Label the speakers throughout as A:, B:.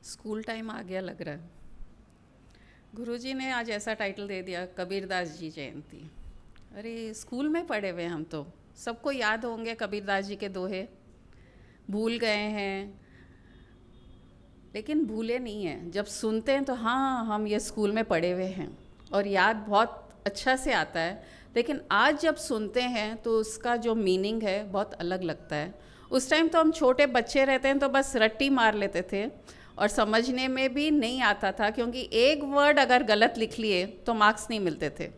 A: School time आ गया लग रहा है। गुरुजी ने आज ऐसा टाइटल दे दिया, कबीरदास जी जयंती। अरे स्कूल में पढ़े हुए हम तो, सबको याद होंगे कबीरदास जी के दोहे। भूल गए हैं, लेकिन भूले नहीं हैं। जब सुनते हैं तो हाँ, हम ये स्कूल में पढ़े हुए हैं और याद बहुत अच्छा से आता है। लेकिन आज जब सुनते हैं तो उसका जो मीनिंग है बहुत अलग लगता है। उस टाइम तो हम छोटे बच्चे रहते हैं तो बस रट्टी मार लेते थे और समझने में भी नहीं आता था, क्योंकि एक वर्ड अगर गलत लिख लिए तो मार्क्स नहीं मिलते थे।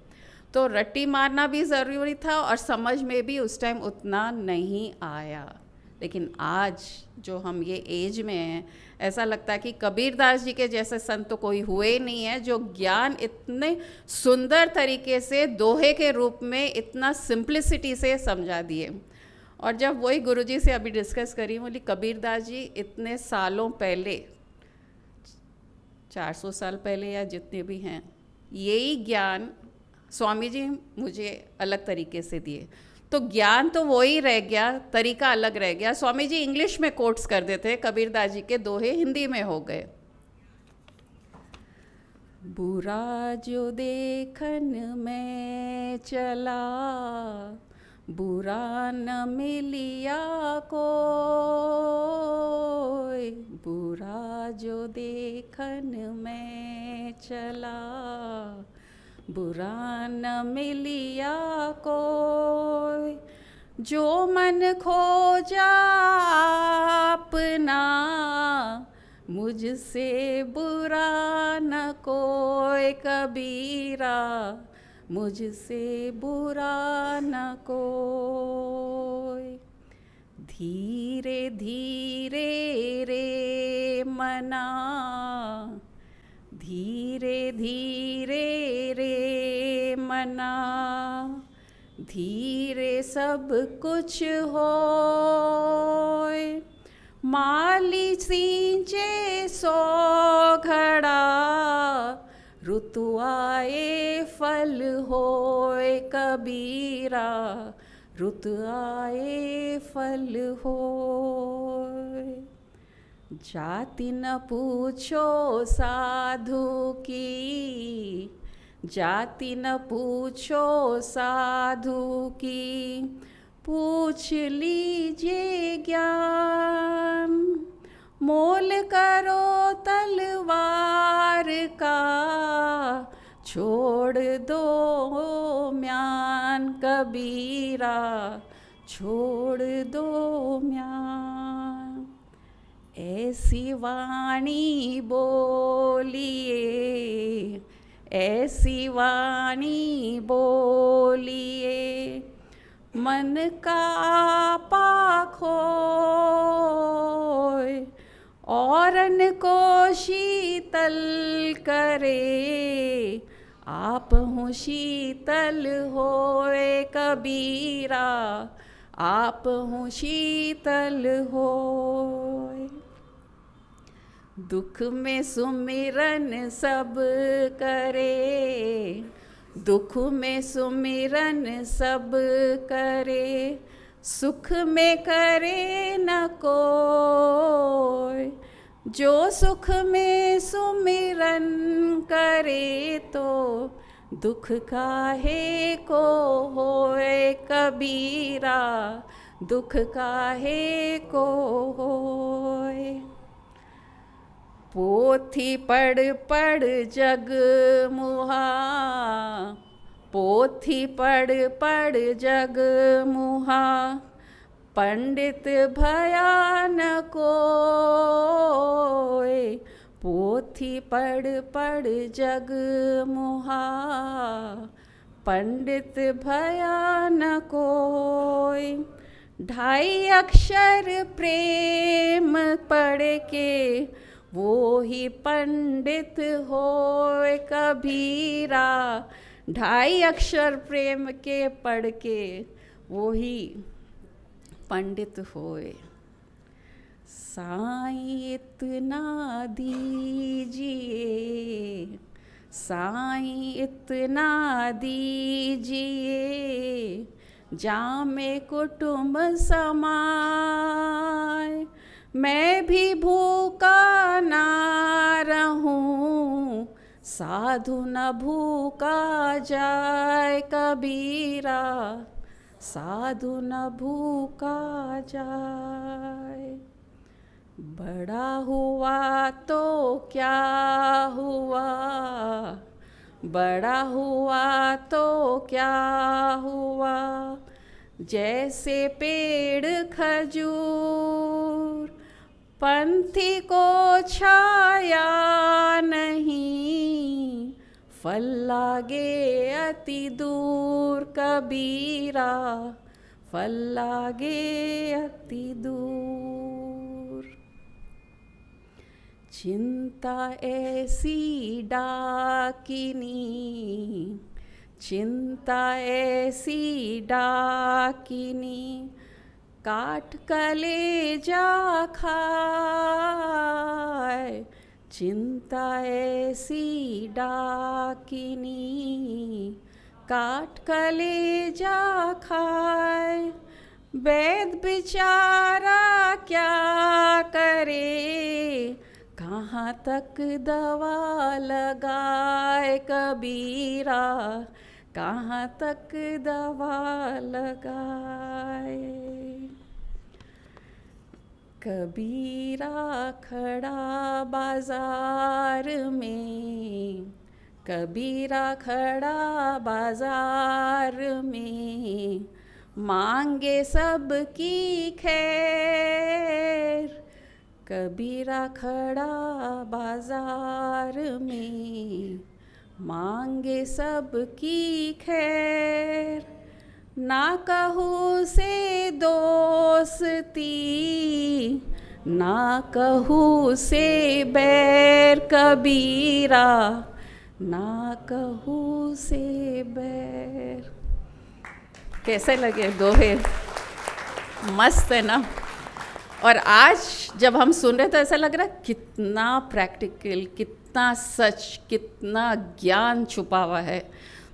A: तो रट्टी मारना भी ज़रूरी था और समझ में भी उस टाइम उतना नहीं आया। लेकिन आज जो हम ये एज में हैं, ऐसा लगता है कि कबीरदास जी के जैसे संत तो कोई हुए ही नहीं है, जो ज्ञान इतने सुंदर तरीके से दोहे के रूप में इतना सिंप्लिसिटी से समझा दिए। और जब वही गुरुजी से अभी डिस्कस करी, बोली कबीरदास जी इतने सालों पहले, 400 साल पहले या जितने भी हैं, यही ज्ञान स्वामी जी मुझे अलग तरीके से दिए। तो ज्ञान तो वही रह गया, तरीका अलग रह गया। स्वामी जी इंग्लिश में कोट्स कर देते, कबीरदास जी के दोहे हिंदी में हो गए। बुरा जो देखन में चला, बुरा न मिलिया कोई। बुरा जो देखन में चला, बुरा न मिलिया कोई। जो मन खोजा अपना, मुझसे बुरा न कोई कबीरा, मुझसे बुरा न कोई। धीरे धीरे रे मना, धीरे धीरे रे मना, धीरे सब कुछ होय। माली सींचे सो घड़ा, ऋतु आए फल होय कबीरा, ऋतु आए फल होय। जाति न पूछो साधु की, जाति न पूछो साधु की, पूछ लीजिए ज्ञान। मोल करो तलवार का, छोड़ दो म्यान कबीरा, छोड़ दो म्यान। ऐसी वाणी बोलिए, ऐसी वाणी बोलिए, मन का आपा खोय। औरन को शीतल करे, आप हूँ शीतल होए कबीरा, आप हूँ शीतल होए। दुख में सुमिरन सब करे, दुख में सुमिरन सब करे, सुख में करे न कोय। जो सुख में सुमिरन करे, तो दुख काहे को होए कबीरा, दुख काहे को होए। पोथी पढ़ पढ़ जग मुहा, पोथी पढ़ पढ़ जग मुहा, पंडित भया न कोय। पोथी पढ़ पढ़ जग मुहा, पंडित भया न कोय। 2.5 अक्षर प्रेम पढ़ के, वो ही पंडित होए कबीरा। 2.5 अक्षर प्रेम के पढ़ के, वो ही पंडित होए। साईं इतना दीजिए, साईं इतना दीजिए, जामे कुटुंब समाए। मैं भी भूखा ना साधु न भूखा जाए कबीरा, साधु न भूखा जाए। बड़ा हुआ तो क्या हुआ, बड़ा हुआ तो क्या हुआ, जैसे पेड़ खजूर, पंथी को छाया नहीं, फल लागे अति दूर कबीरा, फल लागे अति दूर। चिंता ऐसी डाकिनी, चिंता ऐसी डाकिनी, काट कलेजा खाए, चिंता ऐसी डाकिनी, काट कलेजा खाए। वैद बेचारा क्या करे, कहाँ तक दवा लगाए कबीरा, कहाँ तक दवा लगाए। कबीरा खड़ा बाजार में, कबीरा खड़ा बाजार में, मांगे सबकी खैर, कबीरा खड़ा बाजार में, मांगे सबकी खैर। ना कहूँ से दोस्ती, ना कहूँ से बैर कबीरा, ना कहूँ से बैर। कैसे लगे दोहे? मस्त है ना। और आज जब हम सुन रहे तो ऐसा लग रहा कितना प्रैक्टिकल, कितना सच, कितना ज्ञान छुपा हुआ है।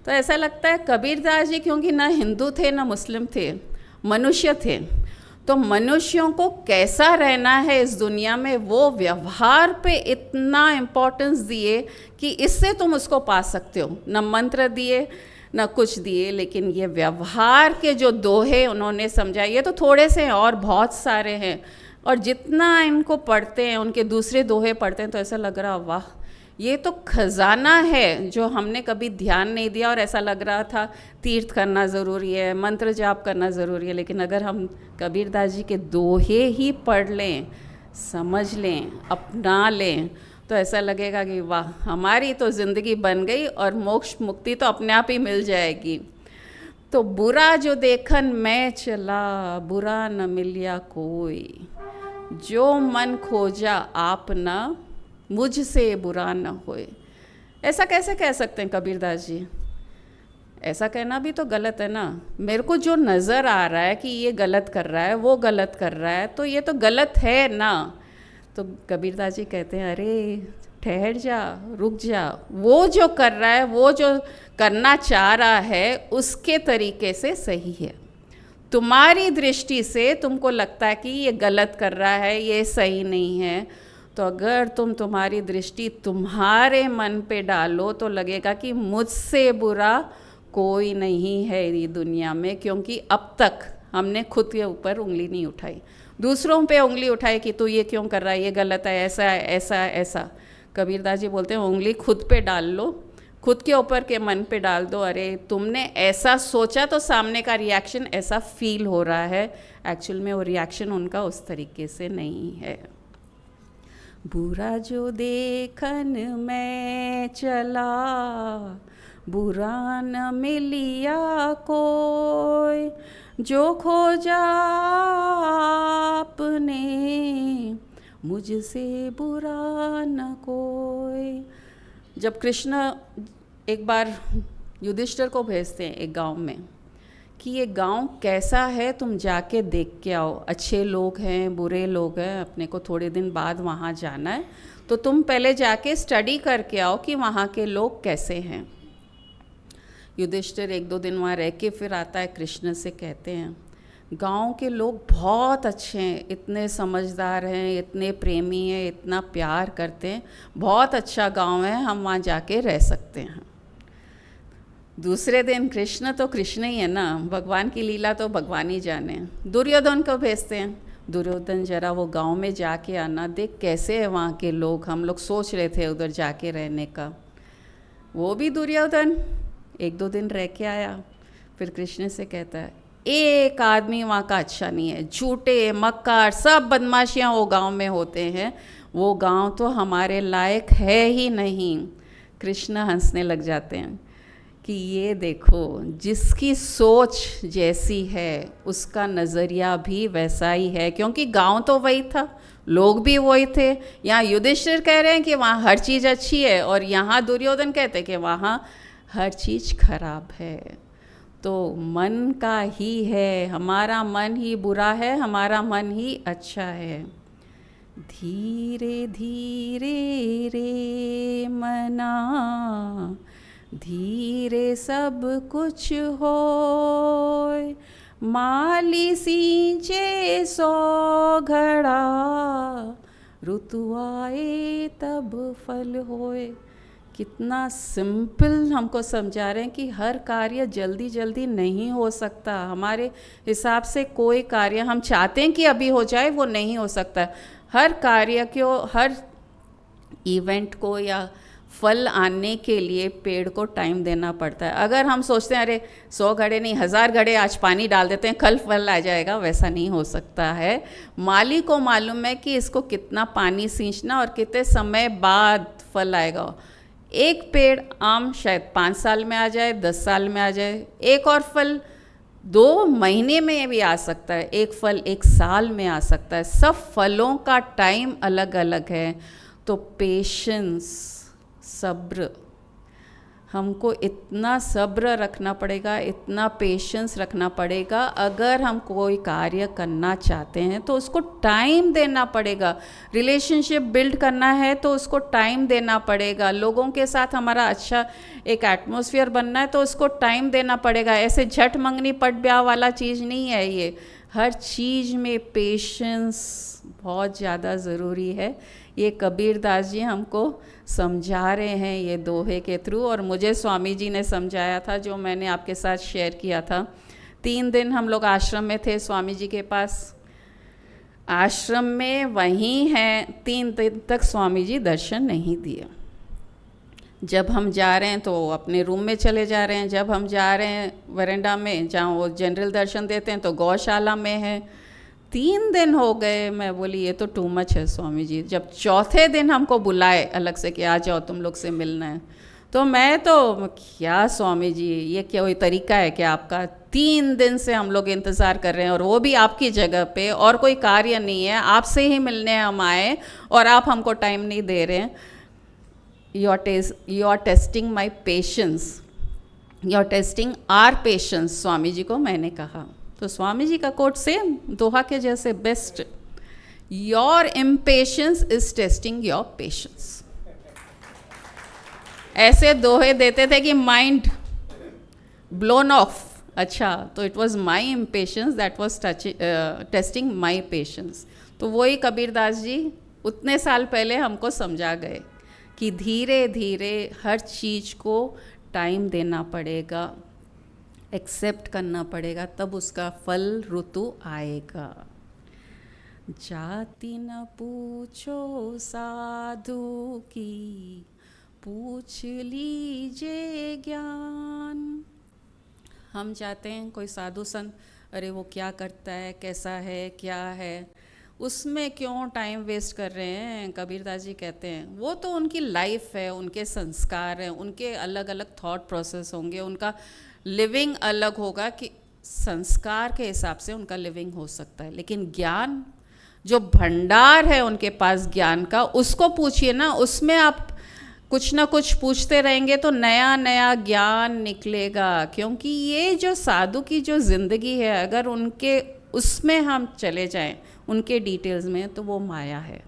A: तो ऐसा लगता है कबीरदास जी क्योंकि ना हिंदू थे ना मुस्लिम थे, मनुष्य थे, तो मनुष्यों को कैसा रहना है इस दुनिया में वो व्यवहार पे इतना इम्पोर्टेंस दिए कि इससे तुम उसको पा सकते हो। न मंत्र दिए न कुछ दिए, लेकिन ये व्यवहार के जो दोहे उन्होंने समझाए, ये तो थोड़े से हैं और बहुत सारे हैं। और जितना इनको पढ़ते हैं, उनके दूसरे दोहे पढ़ते हैं, तो ऐसा लग रहा वाह, ये तो खजाना है जो हमने कभी ध्यान नहीं दिया। और ऐसा लग रहा था तीर्थ करना ज़रूरी है, मंत्र जाप करना ज़रूरी है, लेकिन अगर हम कबीरदास जी के दोहे ही पढ़ लें, समझ लें, अपना लें, तो ऐसा लगेगा कि वाह, हमारी तो ज़िंदगी बन गई और मोक्ष मुक्ति तो अपने आप ही मिल जाएगी। तो बुरा जो देखन मैं चला, बुरा न मिलिया कोई, जो मन खोजा आप न, मुझसे बुरा न होए। ऐसा कैसे कह सकते हैं कबीरदास जी? ऐसा कहना भी तो गलत है ना। मेरे को जो नज़र आ रहा है कि ये गलत कर रहा है, वो गलत कर रहा है, तो ये तो गलत है ना। तो कबीरदास जी कहते हैं अरे ठहर जा, रुक जा, वो जो कर रहा है, वो जो करना चाह रहा है, उसके तरीके से सही है। तुम्हारी दृष्टि से तुमको लगता है कि ये गलत कर रहा है, ये सही नहीं है, तो अगर तुम्हारी दृष्टि तुम्हारे मन पे डालो तो लगेगा कि मुझसे बुरा कोई नहीं है ये दुनिया में, क्योंकि अब तक हमने खुद के ऊपर उंगली नहीं उठाई, दूसरों पे उंगली उठाई कि तू ये क्यों कर रहा है, ये गलत है, ऐसा है, ऐसा ऐसा। कबीरदास जी बोलते हैं उंगली खुद पे डाल लो, खुद के ऊपर के मन पे डाल दो। अरे तुमने ऐसा सोचा तो सामने का रिएक्शन ऐसा फील हो रहा है, एक्चुअल में वो रिएक्शन उनका उस तरीके से नहीं है। बुरा जो देखन मैं चला, बुरा न मिलिया कोई, जो खोजा आपने, मुझसे बुरा न कोई। जब कृष्ण एक बार युधिष्ठिर को भेजते हैं एक गांव में कि ये गांव कैसा है, तुम जाके देख के आओ, अच्छे लोग हैं, बुरे लोग हैं, अपने को थोड़े दिन बाद वहाँ जाना है, तो तुम पहले जाके स्टडी करके आओ कि वहाँ के लोग कैसे हैं। युधिष्ठिर 1-2 दिन वहाँ रह के फिर आता है, कृष्ण से कहते हैं गांव के लोग बहुत अच्छे हैं, इतने समझदार हैं, इतने प्रेमी हैं, इतना प्यार करते हैं, बहुत अच्छा गांव है, हम वहाँ जाके रह सकते हैं। दूसरे दिन कृष्ण तो कृष्ण ही है ना, भगवान की लीला तो भगवान ही जाने। दुर्योधन को भेजते हैं, दुर्योधन जरा वो गांव में जाके आना, देख कैसे है वहाँ के लोग, हम लोग सोच रहे थे उधर जाके रहने का। वो भी दुर्योधन 1-2 दिन रह के आया, फिर कृष्ण से कहता है एक आदमी वहाँ का अच्छा नहीं है, झूठे मक्कार सब बदमाशियाँ वो गांव में होते हैं, वो गांव तो हमारे लायक है ही नहीं। कृष्ण हंसने लग जाते हैं कि ये देखो, जिसकी सोच जैसी है उसका नज़रिया भी वैसा ही है, क्योंकि गांव तो वही था, लोग भी वही थे। यहाँ युधिष्ठिर कह रहे हैं कि वहाँ हर चीज़ अच्छी है, और यहाँ दुर्योधन कहते हैं कि वहाँ हर चीज़ खराब है। तो मन का ही है, हमारा मन ही बुरा है, हमारा मन ही अच्छा है। धीरे धीरे रे मना, धीरे सब कुछ होय, माली सींचे सो घड़ा, ऋतु आए तब फल होय। कितना सिंपल हमको समझा रहे हैं कि हर कार्य जल्दी जल्दी नहीं हो सकता, हमारे हिसाब से कोई कार्य हम चाहते हैं कि अभी हो जाए वो नहीं हो सकता। हर कार्य को, हर इवेंट को या फल आने के लिए पेड़ को टाइम देना पड़ता है। अगर हम सोचते हैं अरे 100 घड़े नहीं 1000 घड़े आज पानी डाल देते हैं कल फल आ जाएगा, वैसा नहीं हो सकता है। माली को मालूम है कि इसको कितना पानी सींचना और कितने समय बाद फल आएगा। एक पेड़ आम शायद 5 साल में आ जाए, 10 साल में आ जाए, एक और फल 2 महीने में भी आ सकता है, एक फल 1 साल में आ सकता है। सब फलों का टाइम अलग अलग है। तो पेशेंस, सब्र, हमको इतना सब्र रखना पड़ेगा, इतना पेशेंस रखना पड़ेगा। अगर हम कोई कार्य करना चाहते हैं तो उसको टाइम देना पड़ेगा। रिलेशनशिप बिल्ड करना है तो उसको टाइम देना पड़ेगा। लोगों के साथ हमारा अच्छा एक एटमॉस्फेयर बनना है तो उसको टाइम देना पड़ेगा। ऐसे झट मंगनी पट ब्याह वाला चीज़ नहीं है ये। हर चीज़ में पेशेंस बहुत ज़्यादा ज़रूरी है। ये कबीर दास जी हमको समझा रहे हैं ये दोहे के थ्रू, और मुझे स्वामी जी ने समझाया था जो मैंने आपके साथ शेयर किया था। 3 दिन हम लोग आश्रम में थे स्वामी जी के पास, आश्रम में वहीं हैं। 3 दिन तक स्वामी जी दर्शन नहीं दिए। जब हम जा रहे हैं तो अपने रूम में चले जा रहे हैं, जब हम जा रहे हैं वरांडा में जहाँ वो जनरल दर्शन देते हैं तो गौशाला में है। 3 दिन हो गए, मैं बोली ये तो टू मच है स्वामी जी। जब चौथे दिन हमको बुलाए अलग से कि आ जाओ तुम लोग से मिलना है, तो मैं तो क्या स्वामी जी ये क्या कोई तरीका है कि आपका 3 दिन से हम लोग इंतज़ार कर रहे हैं और वो भी आपकी जगह पे, और कोई कार्य नहीं है, आपसे ही मिलने हम आए और आप हमको टाइम नहीं दे रहे हैं। You are testing my patience, you are testing our patience, Swami ji को मैंने कहा। तो स्वामी जी का कोट सेम दोहा के जैसे best, your impatience is testing your patience. ऐसे दोहे देते थे कि माइंड ब्लोन ऑफ। अच्छा, तो it was my impatience that was testing my patience. तो वही कबीरदास जी उतने साल पहले हमको समझा गए कि धीरे धीरे हर चीज़ को टाइम देना पड़ेगा, एक्सेप्ट करना पड़ेगा, तब उसका फल ऋतु आएगा। जाति न पूछो साधु की, पूछ लीजिए ज्ञान। हम चाहते हैं कोई साधु संत, अरे वो क्या करता है, कैसा है, क्या है, उसमें क्यों टाइम वेस्ट कर रहे हैं। कबीरदास जी कहते हैं वो तो उनकी लाइफ है, उनके संस्कार हैं, उनके अलग अलग थॉट प्रोसेस होंगे, उनका लिविंग अलग होगा, कि संस्कार के हिसाब से उनका लिविंग हो सकता है। लेकिन ज्ञान जो भंडार है उनके पास ज्ञान का, उसको पूछिए ना, उसमें आप कुछ ना कुछ पूछते रहेंगे तो नया नया ज्ञान निकलेगा। क्योंकि ये जो साधु की जो ज़िंदगी है, अगर उनके उसमें हम चले जाएं उनके डिटेल्स में, तो वो माया है,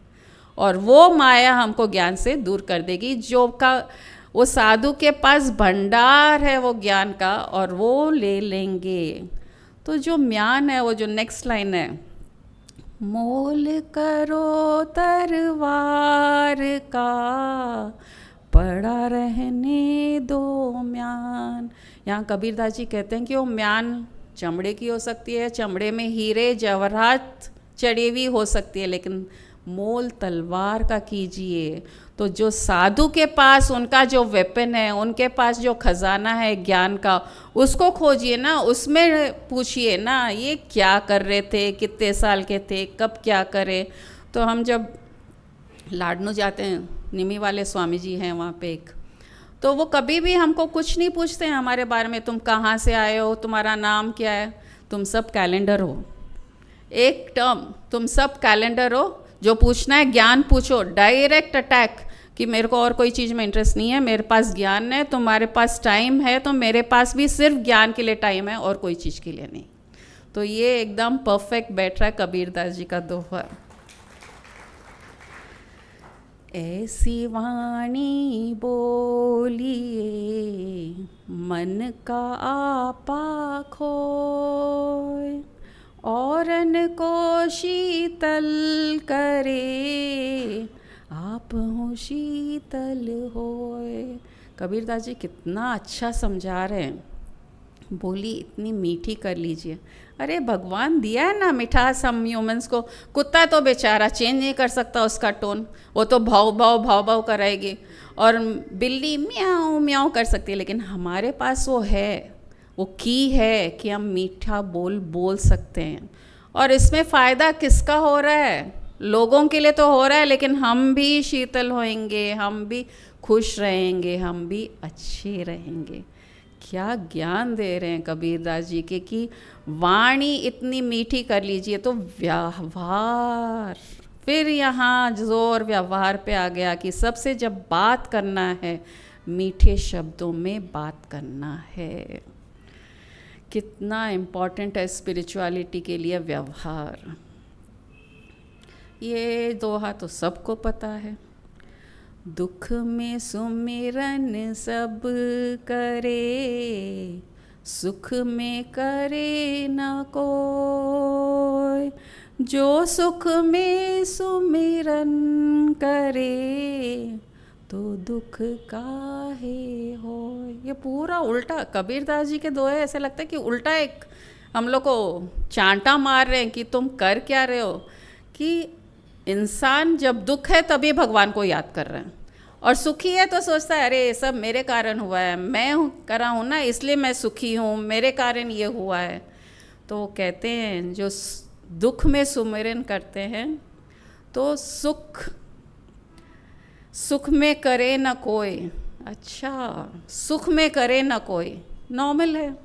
A: और वो माया हमको ज्ञान से दूर कर देगी। जो का वो साधु के पास भंडार है वो ज्ञान का, और वो ले लेंगे। तो जो म्यान है, वो जो नेक्स्ट लाइन है, मोल करो तरवार का, पड़ा रहने दो म्यान। यहाँ कबीरदास जी कहते हैं कि वो म्यान चमड़े की हो सकती है, चमड़े में हीरे जवाहरात चढ़ी हुई हो सकती है, लेकिन मोल तलवार का कीजिए। तो जो साधु के पास उनका जो वेपन है, उनके पास जो खजाना है ज्ञान का, उसको खोजिए ना, उसमें पूछिए ना ये क्या कर रहे थे, कितने साल के थे, कब क्या करे। तो हम जब लाडनू जाते हैं, निमी वाले स्वामी जी हैं वहाँ पे एक, तो वो कभी भी हमको कुछ नहीं पूछते हैं हमारे बारे में, तुम कहाँ से आए हो, तुम्हारा नाम क्या है, तुम सब कैलेंडर हो। एक टर्म, तुम सब कैलेंडर हो, जो पूछना है ज्ञान पूछो, डायरेक्ट अटैक कि मेरे को और कोई चीज़ में इंटरेस्ट नहीं है, मेरे पास ज्ञान है, तुम्हारे पास टाइम है, तो मेरे पास भी सिर्फ ज्ञान के लिए टाइम है और कोई चीज़ के लिए नहीं। तो ये एकदम परफेक्ट बैठ रहा है कबीरदास जी का दोहा। ऐसी वाणी बोलिए मन का आपा खोए, औरन को शीतल करे, आप हो शीतल होए। कबीरदास जी कितना अच्छा समझा रहे हैं, बोली इतनी मीठी कर लीजिए। अरे भगवान दिया है ना मिठास हम ह्यूमंस को। कुत्ता तो बेचारा चेंज नहीं कर सकता उसका टोन, वो तो भाव भाव कराएगी, और बिल्ली म्याऊं म्याऊं कर सकती है, लेकिन हमारे पास वो है, वो की है कि हम मीठा बोल सकते हैं। और इसमें फ़ायदा किसका हो रहा है? लोगों के लिए तो हो रहा है, लेकिन हम भी शीतल होएंगे, हम भी खुश रहेंगे, हम भी अच्छे रहेंगे। क्या ज्ञान दे रहे हैं कबीरदास जी के कि वाणी इतनी मीठी कर लीजिए तो व्यवहार, फिर यहाँ जोर व्यवहार पे आ गया कि सबसे जब बात करना है मीठे शब्दों में बात करना है। कितना इम्पोर्टेंट है स्पिरिचुअलिटी के लिए व्यवहार। ये दोहा तो सबको पता है, दुख में सुमिरन सब करे, सुख में करे न कोई, जो सुख में सुमिरन करे, तो दुख काहे हो। ये पूरा उल्टा कबीरदास जी के दोहे, ऐसे लगता है कि उल्टा एक हम लोग को चांटा मार रहे हैं कि तुम कर क्या रहे हो। कि इंसान जब दुख है तभी भगवान को याद कर रहे हैं, और सुखी है तो सोचता है अरे ये सब मेरे कारण हुआ है, मैं करा हूँ ना इसलिए मैं सुखी हूँ, मेरे कारण ये हुआ है। तो वो कहते हैं जो दुख में सुमिरन करते हैं तो सुख में करे न कोई। अच्छा, सुख में करे न कोई नॉर्मल है।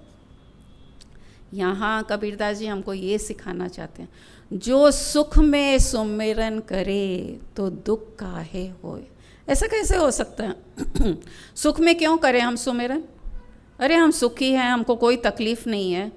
A: यहाँ कबीरदास जी हमको ये सिखाना चाहते हैं, जो सुख में सुमिरन करे तो दुख काहे होए। ऐसा कैसे हो सकता है? सुख में क्यों करें हम सुमिरन? अरे हम सुखी हैं, हमको कोई तकलीफ़ नहीं है,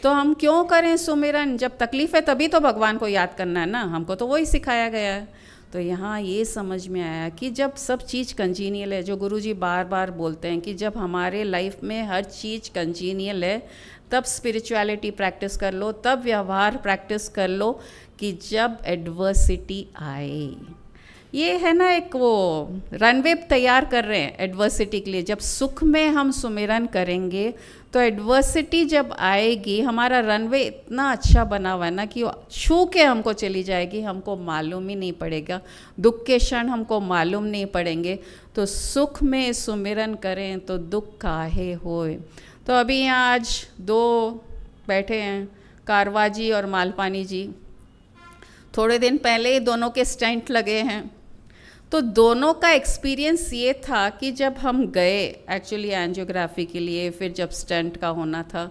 A: तो हम क्यों करें सुमिरन? जब तकलीफ़ है तभी तो भगवान को याद करना है ना, हमको तो वही सिखाया गया है। तो यहाँ ये समझ में आया कि जब सब चीज़ कंजीनियल है, जो गुरुजी बार बार बोलते हैं कि जब हमारे लाइफ में हर चीज़ कंजीनियल है तब स्पिरिचुअलिटी प्रैक्टिस कर लो, तब व्यवहार प्रैक्टिस कर लो कि जब एडवर्सिटी आए। ये है ना एक वो रनवे तैयार कर रहे हैं एडवर्सिटी के लिए। जब सुख में हम सुमिरन करेंगे तो एडवर्सिटी जब आएगी, हमारा रनवे इतना अच्छा बना हुआ है ना कि छू के हमको चली जाएगी, हमको मालूम ही नहीं पड़ेगा, दुख के क्षण हमको मालूम नहीं पड़ेंगे। तो सुख में सुमिरन करें तो दुख काहे होए। तो अभी यहाँ आज दो बैठे हैं, कारवा जी और मालपानी जी। थोड़े दिन पहले ही दोनों के स्टेंट लगे हैं। तो दोनों का एक्सपीरियंस ये था कि जब हम गए एक्चुअली एंजियोग्राफी के लिए, फिर जब स्टेंट का होना था,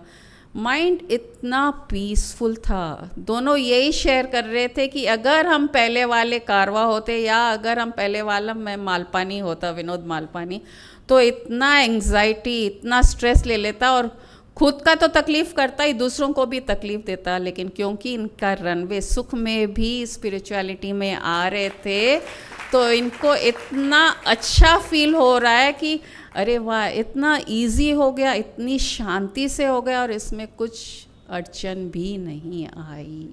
A: माइंड इतना पीसफुल था। दोनों यही शेयर कर रहे थे कि अगर हम पहले वाले कारवा होते या अगर हम पहले वाला मैं मालपानी होता, विनोद मालपानी, तो इतना एंग्जाइटी, इतना स्ट्रेस ले लेता और खुद का तो तकलीफ़ करता ही, दूसरों को भी तकलीफ़ देता। लेकिन क्योंकि इनका रनवे सुख में भी स्पिरिचुअलिटी में आ रहे थे, तो इनको इतना अच्छा फील हो रहा है कि अरे वाह, इतना इजी हो गया, इतनी शांति से हो गया और इसमें कुछ अड़चन भी नहीं आई।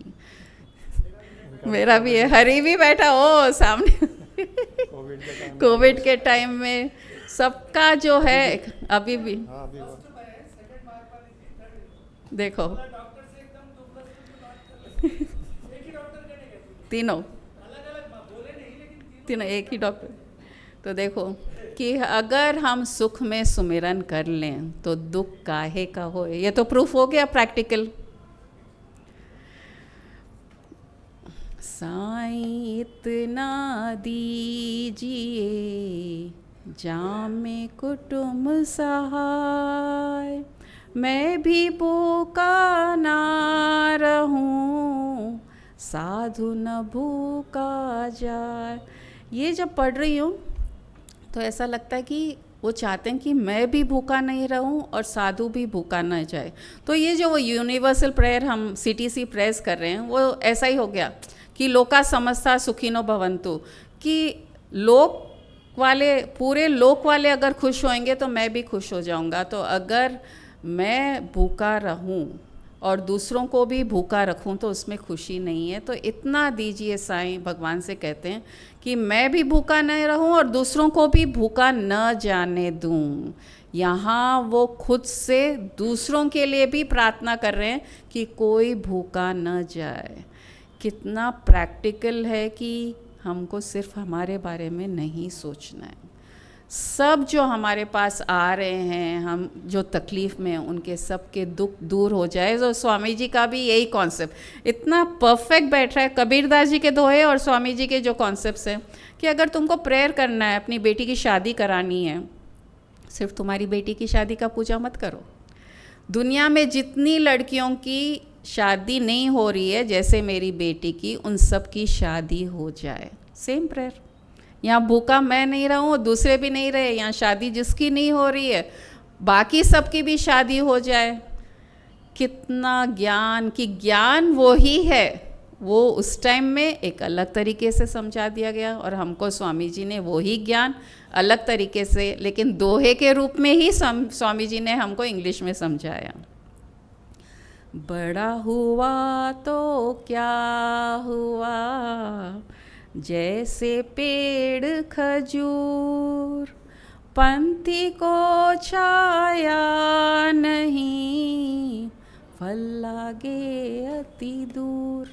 A: मेरा भी है, हरी भी बैठा हो सामने। कोविड के टाइम में सबका जो है अभी भी देखो तीनों तीनों एक ही डॉक्टर। तो देखो कि अगर हम सुख में सुमिरन कर लें तो दुख काहे का हो, ये तो प्रूफ हो गया प्रैक्टिकल। साईं इतना दीजिए जामे कुटुम्ब सहाय, मैं भी भूखा ना रहूं साधु न भूखा जाए। ये जब पढ़ रही हूँ तो ऐसा लगता है कि वो चाहते हैं कि मैं भी भूखा नहीं रहूं और साधु भी भूखा न जाए। तो ये जो वो यूनिवर्सल प्रेयर हम सीटीसी प्रेयर्स कर रहे हैं वो ऐसा ही हो गया कि लोका समस्ता सुखिनो भवन्तु, कि लोक वाले पूरे लोक वाले अगर खुश होंगे तो मैं भी खुश हो जाऊंगा। तो अगर मैं भूखा रहूं और दूसरों को भी भूखा रखूं तो उसमें खुशी नहीं है। तो इतना दीजिए साईं, भगवान से कहते हैं कि मैं भी भूखा नहीं रहूं और दूसरों को भी भूखा न जाने दूं। यहाँ वो खुद से दूसरों के लिए भी प्रार्थना कर रहे हैं कि कोई भूखा न जाए। कितना प्रैक्टिकल है कि हमको सिर्फ हमारे बारे में नहीं सोचना है। सब जो हमारे पास आ रहे हैं, हम जो तकलीफ़ में हैं, उनके सब के दुख दूर हो जाए। तो स्वामी जी का भी यही कॉन्सेप्ट इतना परफेक्ट बैठ रहा है। कबीरदास जी के दोहे और स्वामी जी के जो कॉन्सेप्ट्स हैं कि अगर तुमको प्रेयर करना है, अपनी बेटी की शादी करानी है, सिर्फ तुम्हारी बेटी की शादी का पूजा मत करो। दुनिया में जितनी लड़कियों की शादी नहीं हो रही है जैसे मेरी बेटी की, उन सब की शादी हो जाए। Same prayer. यहाँ भूखा मैं नहीं रहूँ, दूसरे भी नहीं रहे। यहाँ शादी जिसकी नहीं हो रही है, बाकी सबकी भी शादी हो जाए। कितना ज्ञान, कि ज्ञान वो ही है, वो उस टाइम में एक अलग तरीके से समझा दिया गया और हमको स्वामी जी ने वो ही ज्ञान अलग तरीके से, लेकिन दोहे के रूप में ही स्वामी जी ने हमको इंग्लिश में समझाया। बड़ा हुआ तो क्या हुआ, जैसे पेड़ खजूर, पंथी को छाया नहीं, फल लागे अति दूर।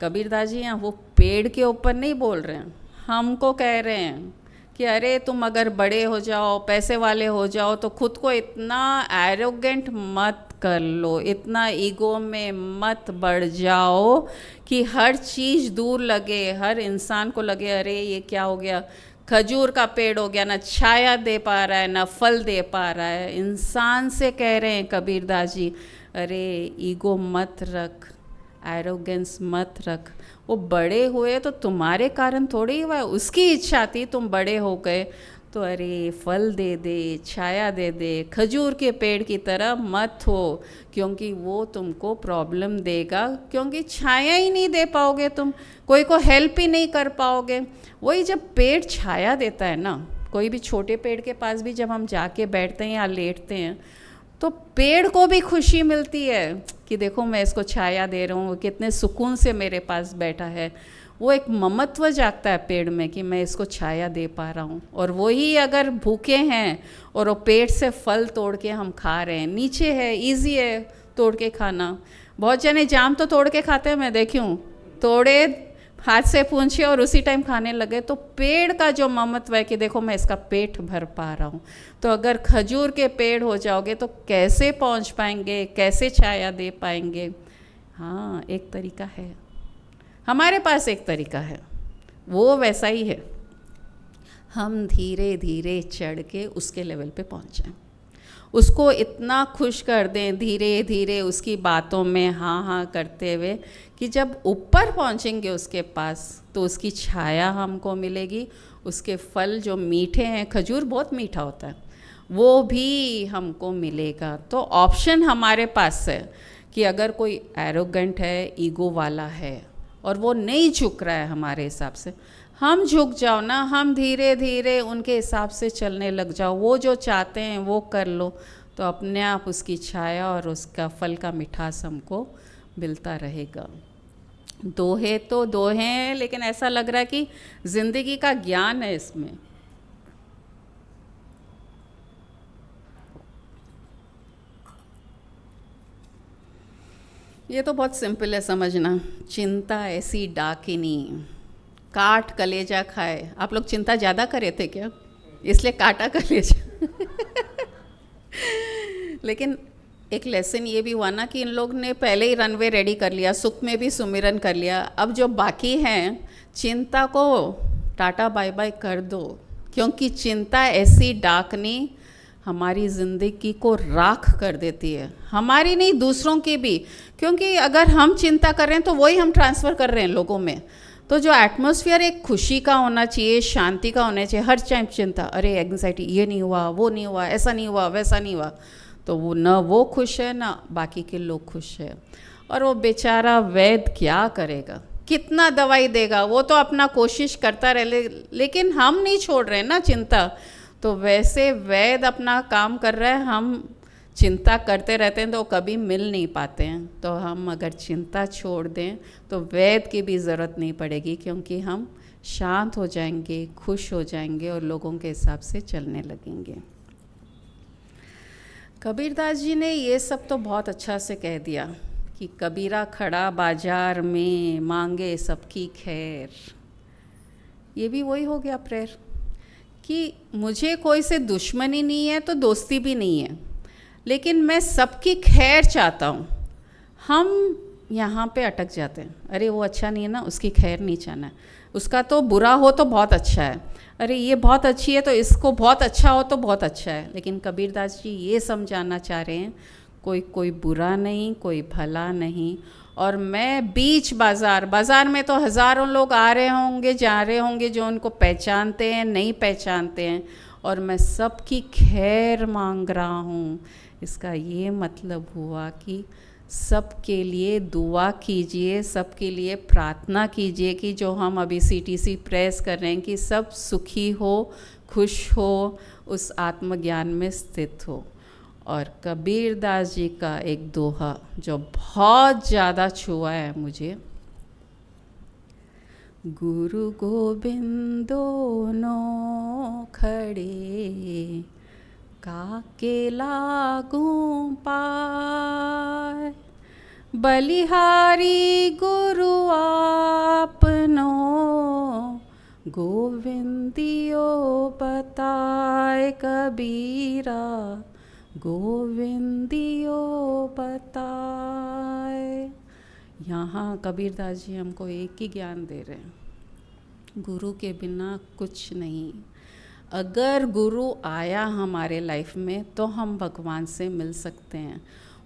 A: कबीरदास जी यहाँ वो पेड़ के ऊपर नहीं बोल रहे हैं, हमको कह रहे हैं कि अरे तुम अगर बड़े हो जाओ, पैसे वाले हो जाओ, तो खुद को इतना एरोगेंट मत कर लो, इतना ईगो में मत बढ़ जाओ कि हर चीज़ दूर लगे, हर इंसान को लगे अरे ये क्या हो गया, खजूर का पेड़ हो गया, ना छाया दे पा रहा है ना फल दे पा रहा है। इंसान से कह रहे हैं कबीरदास जी, अरे ईगो मत रख, एरोगेंस मत रख। वो बड़े हुए तो तुम्हारे कारण थोड़ी हुआ, उसकी इच्छा थी, तुम बड़े हो गए तो अरे फल दे दे, छाया दे दे। खजूर के पेड़ की तरह मत हो, क्योंकि वो तुमको प्रॉब्लम देगा, क्योंकि छाया ही नहीं दे पाओगे, तुम कोई को हेल्प ही नहीं कर पाओगे। वही जब पेड़ छाया देता है ना, कोई भी छोटे पेड़ के पास भी जब हम जाके बैठते हैं या लेटते हैं तो पेड़ को भी खुशी मिलती है कि देखो मैं इसको छाया दे रहा हूँ, कितने सुकून से मेरे पास बैठा है। वो एक ममत्व जागता है पेड़ में कि मैं इसको छाया दे पा रहा हूँ। और वही अगर भूखे हैं और वो पेड़ से फल तोड़ के हम खा रहे हैं, नीचे है, इजी है तोड़ के खाना। बहुत जने जाम तो तोड़ के खाते हैं, मैं देखी हूँ, तोड़े हाथ से पूंछे और उसी टाइम खाने लगे। तो पेड़ का जो ममत्व है कि देखो मैं इसका पेट भर पा रहा हूँ। तो अगर खजूर के पेड़ हो जाओगे तो कैसे पहुँच पाएंगे, कैसे छाया दे पाएंगे। हाँ, एक तरीका है, हमारे पास एक तरीका है, वो वैसा ही है, हम धीरे धीरे चढ़ के उसके लेवल पे पहुँच जाएं, उसको इतना खुश कर दें धीरे धीरे उसकी बातों में हाँ हाँ करते हुए कि जब ऊपर पहुँचेंगे उसके पास तो उसकी छाया हमको मिलेगी, उसके फल जो मीठे हैं, खजूर बहुत मीठा होता है, वो भी हमको मिलेगा। तो ऑप्शन हमारे पास है कि अगर कोई एरोगेंट है, ईगो वाला है और वो नहीं झुक रहा है हमारे हिसाब से, हम झुक जाओ ना, हम धीरे धीरे उनके हिसाब से चलने लग जाओ, वो जो चाहते हैं वो कर लो, तो तो अपने आप उसकी छाया और उसका फल का मिठास हमको मिलता रहेगा। दोहे तो दोहे हैं, लेकिन ऐसा लग रहा है कि ज़िंदगी का ज्ञान है इसमें। ये तो बहुत सिंपल है समझना। चिंता ऐसी डाकिनी, काट कलेजा खाए। आप लोग चिंता ज़्यादा करे थे क्या, इसलिए काटा कलेजा? लेकिन एक लेसन ये भी हुआ ना कि इन लोग ने पहले ही रनवे रेडी कर लिया, सुख में भी सुमिरन कर लिया। अब जो बाकी हैं, चिंता को टाटा बाय बाय कर दो, क्योंकि चिंता ऐसी डाकनी हमारी ज़िंदगी को राख कर देती है, हमारी नहीं दूसरों की भी। क्योंकि अगर हम चिंता कर रहे हैं तो वही हम ट्रांसफ़र कर रहे हैं लोगों में। तो जो एटमॉस्फेयर एक खुशी का होना चाहिए, शांति का होना चाहिए, हर टाइम चिंता, अरे एंग्जाइटी, ये नहीं हुआ, वो नहीं हुआ, ऐसा नहीं हुआ, वैसा नहीं हुआ, तो वो न वो खुश है ना बाकी के लोग खुश है। और वो बेचारा वैद्य क्या करेगा, कितना दवाई देगा, वो तो अपना कोशिश करता रहे, लेकिन हम नहीं छोड़ रहे हैं ना चिंता। तो वैसे वैद्य अपना काम कर रहा है, हम चिंता करते रहते हैं तो कभी मिल नहीं पाते हैं। तो हम अगर चिंता छोड़ दें तो वैद्य की भी ज़रूरत नहीं पड़ेगी, क्योंकि हम शांत हो जाएंगे, खुश हो जाएंगे और लोगों के हिसाब से चलने लगेंगे। कबीरदास जी ने ये सब तो बहुत अच्छा से कह दिया कि कबीरा खड़ा बाजार में मांगे सबकी खैर। ये भी वही हो गया प्रेयर कि मुझे कोई से दुश्मनी नहीं है तो दोस्ती भी नहीं है, लेकिन मैं सबकी खैर चाहता हूँ। हम यहाँ पे अटक जाते हैं, अरे वो अच्छा नहीं है ना, उसकी खैर नहीं चाहना है, उसका तो बुरा हो तो बहुत अच्छा है, अरे ये बहुत अच्छी है तो इसको बहुत अच्छा हो तो बहुत अच्छा है। लेकिन कबीरदास जी ये समझाना चाह रहे हैं, कोई बुरा नहीं, कोई भला नहीं। और मैं बीच बाज़ार में तो हज़ारों लोग आ रहे होंगे, जा रहे होंगे, जो उनको पहचानते हैं, नहीं पहचानते हैं, और मैं सबकी खैर मांग रहा हूँ। इसका ये मतलब हुआ कि सबके लिए दुआ कीजिए, सबके लिए प्रार्थना कीजिए कि जो हम अभी CTC प्रेस कर रहे हैं कि सब सुखी हो, खुश हो, उस आत्मज्ञान में स्थित हो। और कबीरदास जी का एक दोहा जो बहुत ज़्यादा छुआ है मुझे, गुरु गोविंद दोनों खड़े, काके लागू पाए, बलिहारी गुरु आपनो, गोविंदियो बताए कबीरा, गोविंदियो बताए। यहाँ कबीरदास जी हमको एक ही ज्ञान दे रहे हैं, गुरु के बिना कुछ नहीं। अगर गुरु आया हमारे लाइफ में तो हम भगवान से मिल सकते हैं।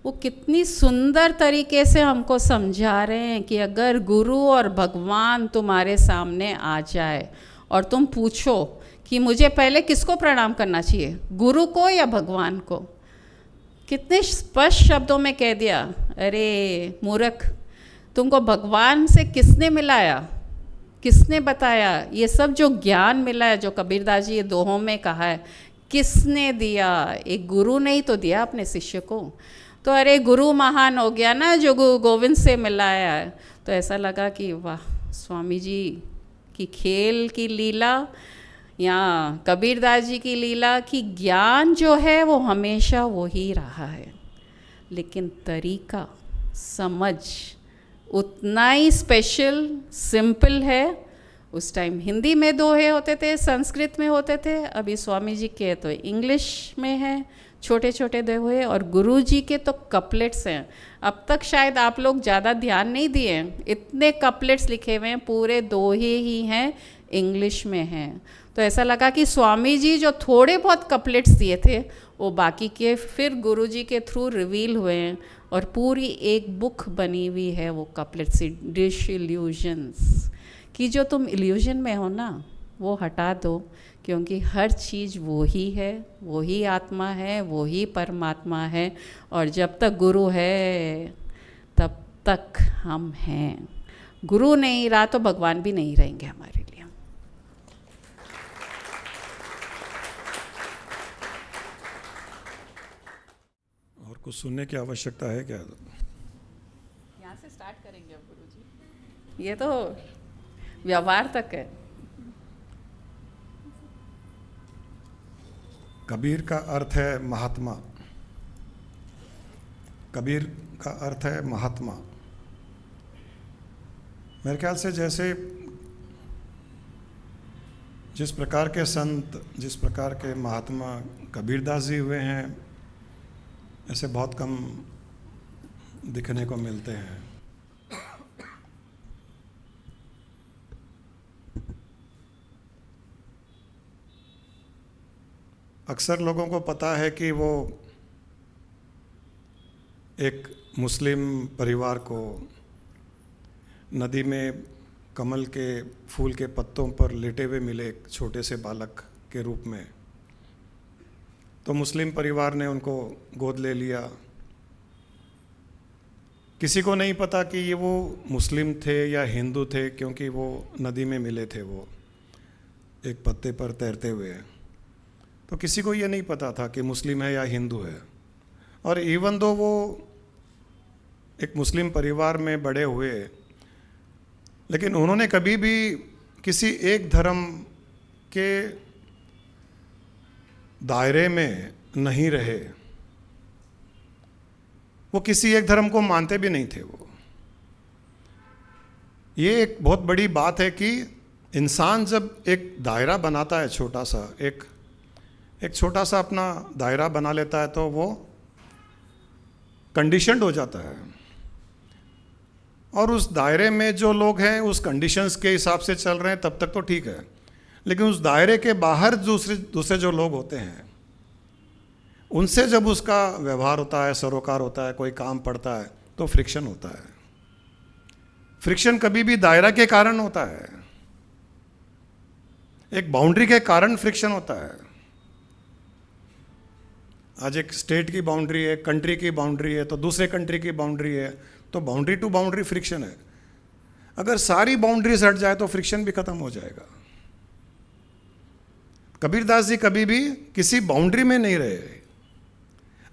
A: वो कितनी सुंदर तरीके से हमको समझा रहे हैं कि अगर गुरु और भगवान तुम्हारे सामने आ जाए और तुम पूछो कि मुझे पहले किसको प्रणाम करना चाहिए, गुरु को या भगवान को, कितने स्पष्ट शब्दों में कह दिया, अरे मूर्ख, तुमको भगवान से किसने मिलाया, किसने बताया? ये सब जो ज्ञान मिला है, जो कबीरदास जी ये दोहों में कहा है, किसने दिया? एक गुरु ने ही तो दिया अपने शिष्य को। तो अरे गुरु महान हो गया ना जो गोविंद से मिलाया है। तो ऐसा लगा कि वाह, स्वामी जी की खेल की लीला या कबीरदास जी की लीला की ज्ञान जो है वो हमेशा वो ही रहा है, लेकिन तरीका समझ उतना ही स्पेशल सिंपल है। उस टाइम हिंदी में दोहे होते थे, संस्कृत में होते थे, अभी स्वामी जी के तो इंग्लिश में है छोटे छोटे दोहे, और गुरु जी के तो कपलेट्स हैं। अब तक शायद आप लोग ज़्यादा ध्यान नहीं दिए, इतने कपलेट्स लिखे हुए हैं, पूरे दोहे ही हैं, इंग्लिश में हैं। तो ऐसा लगा कि स्वामी जी जो थोड़े बहुत कपलेट्स दिए थे वो बाकी के फिर गुरु जी के थ्रू रिवील हुए हैं, और पूरी एक बुक बनी हुई है वो कपलेट्स, डिश इल्यूजन्स, कि जो तुम इल्यूजन में हो ना वो हटा दो, क्योंकि हर चीज़ वो ही है, वो ही आत्मा है, वो ही परमात्मा है, और जब तक गुरु है तब तक हम हैं। गुरु नहीं रहा तो भगवान भी नहीं रहेंगे हमारे लिए।
B: कुछ सुनने की आवश्यकता है क्या?
A: यहाँ से स्टार्ट करेंगे अब गुरुजी, ये तो व्यवहार तक है।
B: कबीर का अर्थ है महात्मा। कबीर का अर्थ है महात्मा। मेरे ख्याल से जैसे जिस प्रकार के संत, जिस प्रकार के महात्मा कबीरदास जी हुए हैं, ऐसे बहुत कम दिखने को मिलते हैं। अक्सर लोगों को पता है कि वो एक मुस्लिम परिवार को नदी में कमल के फूल के पत्तों पर लेटे हुए मिले एक छोटे से बालक के रूप में। तो मुस्लिम परिवार ने उनको गोद ले लिया। किसी को नहीं पता कि ये वो मुस्लिम थे या हिंदू थे, क्योंकि वो नदी में मिले थे, वो एक पत्ते पर तैरते हुए। तो किसी को ये नहीं पता था कि मुस्लिम है या हिंदू है। और इवन दो वो एक मुस्लिम परिवार में बड़े हुए, लेकिन उन्होंने कभी भी किसी एक धर्म के दायरे में नहीं रहे। वो किसी एक धर्म को मानते भी नहीं थे। वो ये एक बहुत बड़ी बात है कि इंसान जब एक दायरा बनाता है, छोटा सा एक छोटा सा अपना दायरा बना लेता है, तो वो कंडीशनड हो जाता है। और उस दायरे में जो लोग हैं उस कंडीशंस के हिसाब से चल रहे हैं, तब तक तो ठीक है। लेकिन उस दायरे के बाहर दूसरे जो लोग होते हैं, उनसे जब उसका व्यवहार होता है, सरोकार होता है, कोई काम पड़ता है, तो फ्रिक्शन होता है। फ्रिक्शन कभी भी दायरा के कारण होता है, एक बाउंड्री के कारण फ्रिक्शन होता है। आज एक स्टेट की बाउंड्री है, कंट्री की बाउंड्री है, तो दूसरे कंट्री की बाउंड्री है, तो बाउंड्री टू बाउंड्री फ्रिक्शन है। अगर सारी बाउंड्रीज हट जाए तो फ्रिक्शन भी खत्म हो जाएगा। कबीरदास जी कभी भी किसी बाउंड्री में नहीं रहे।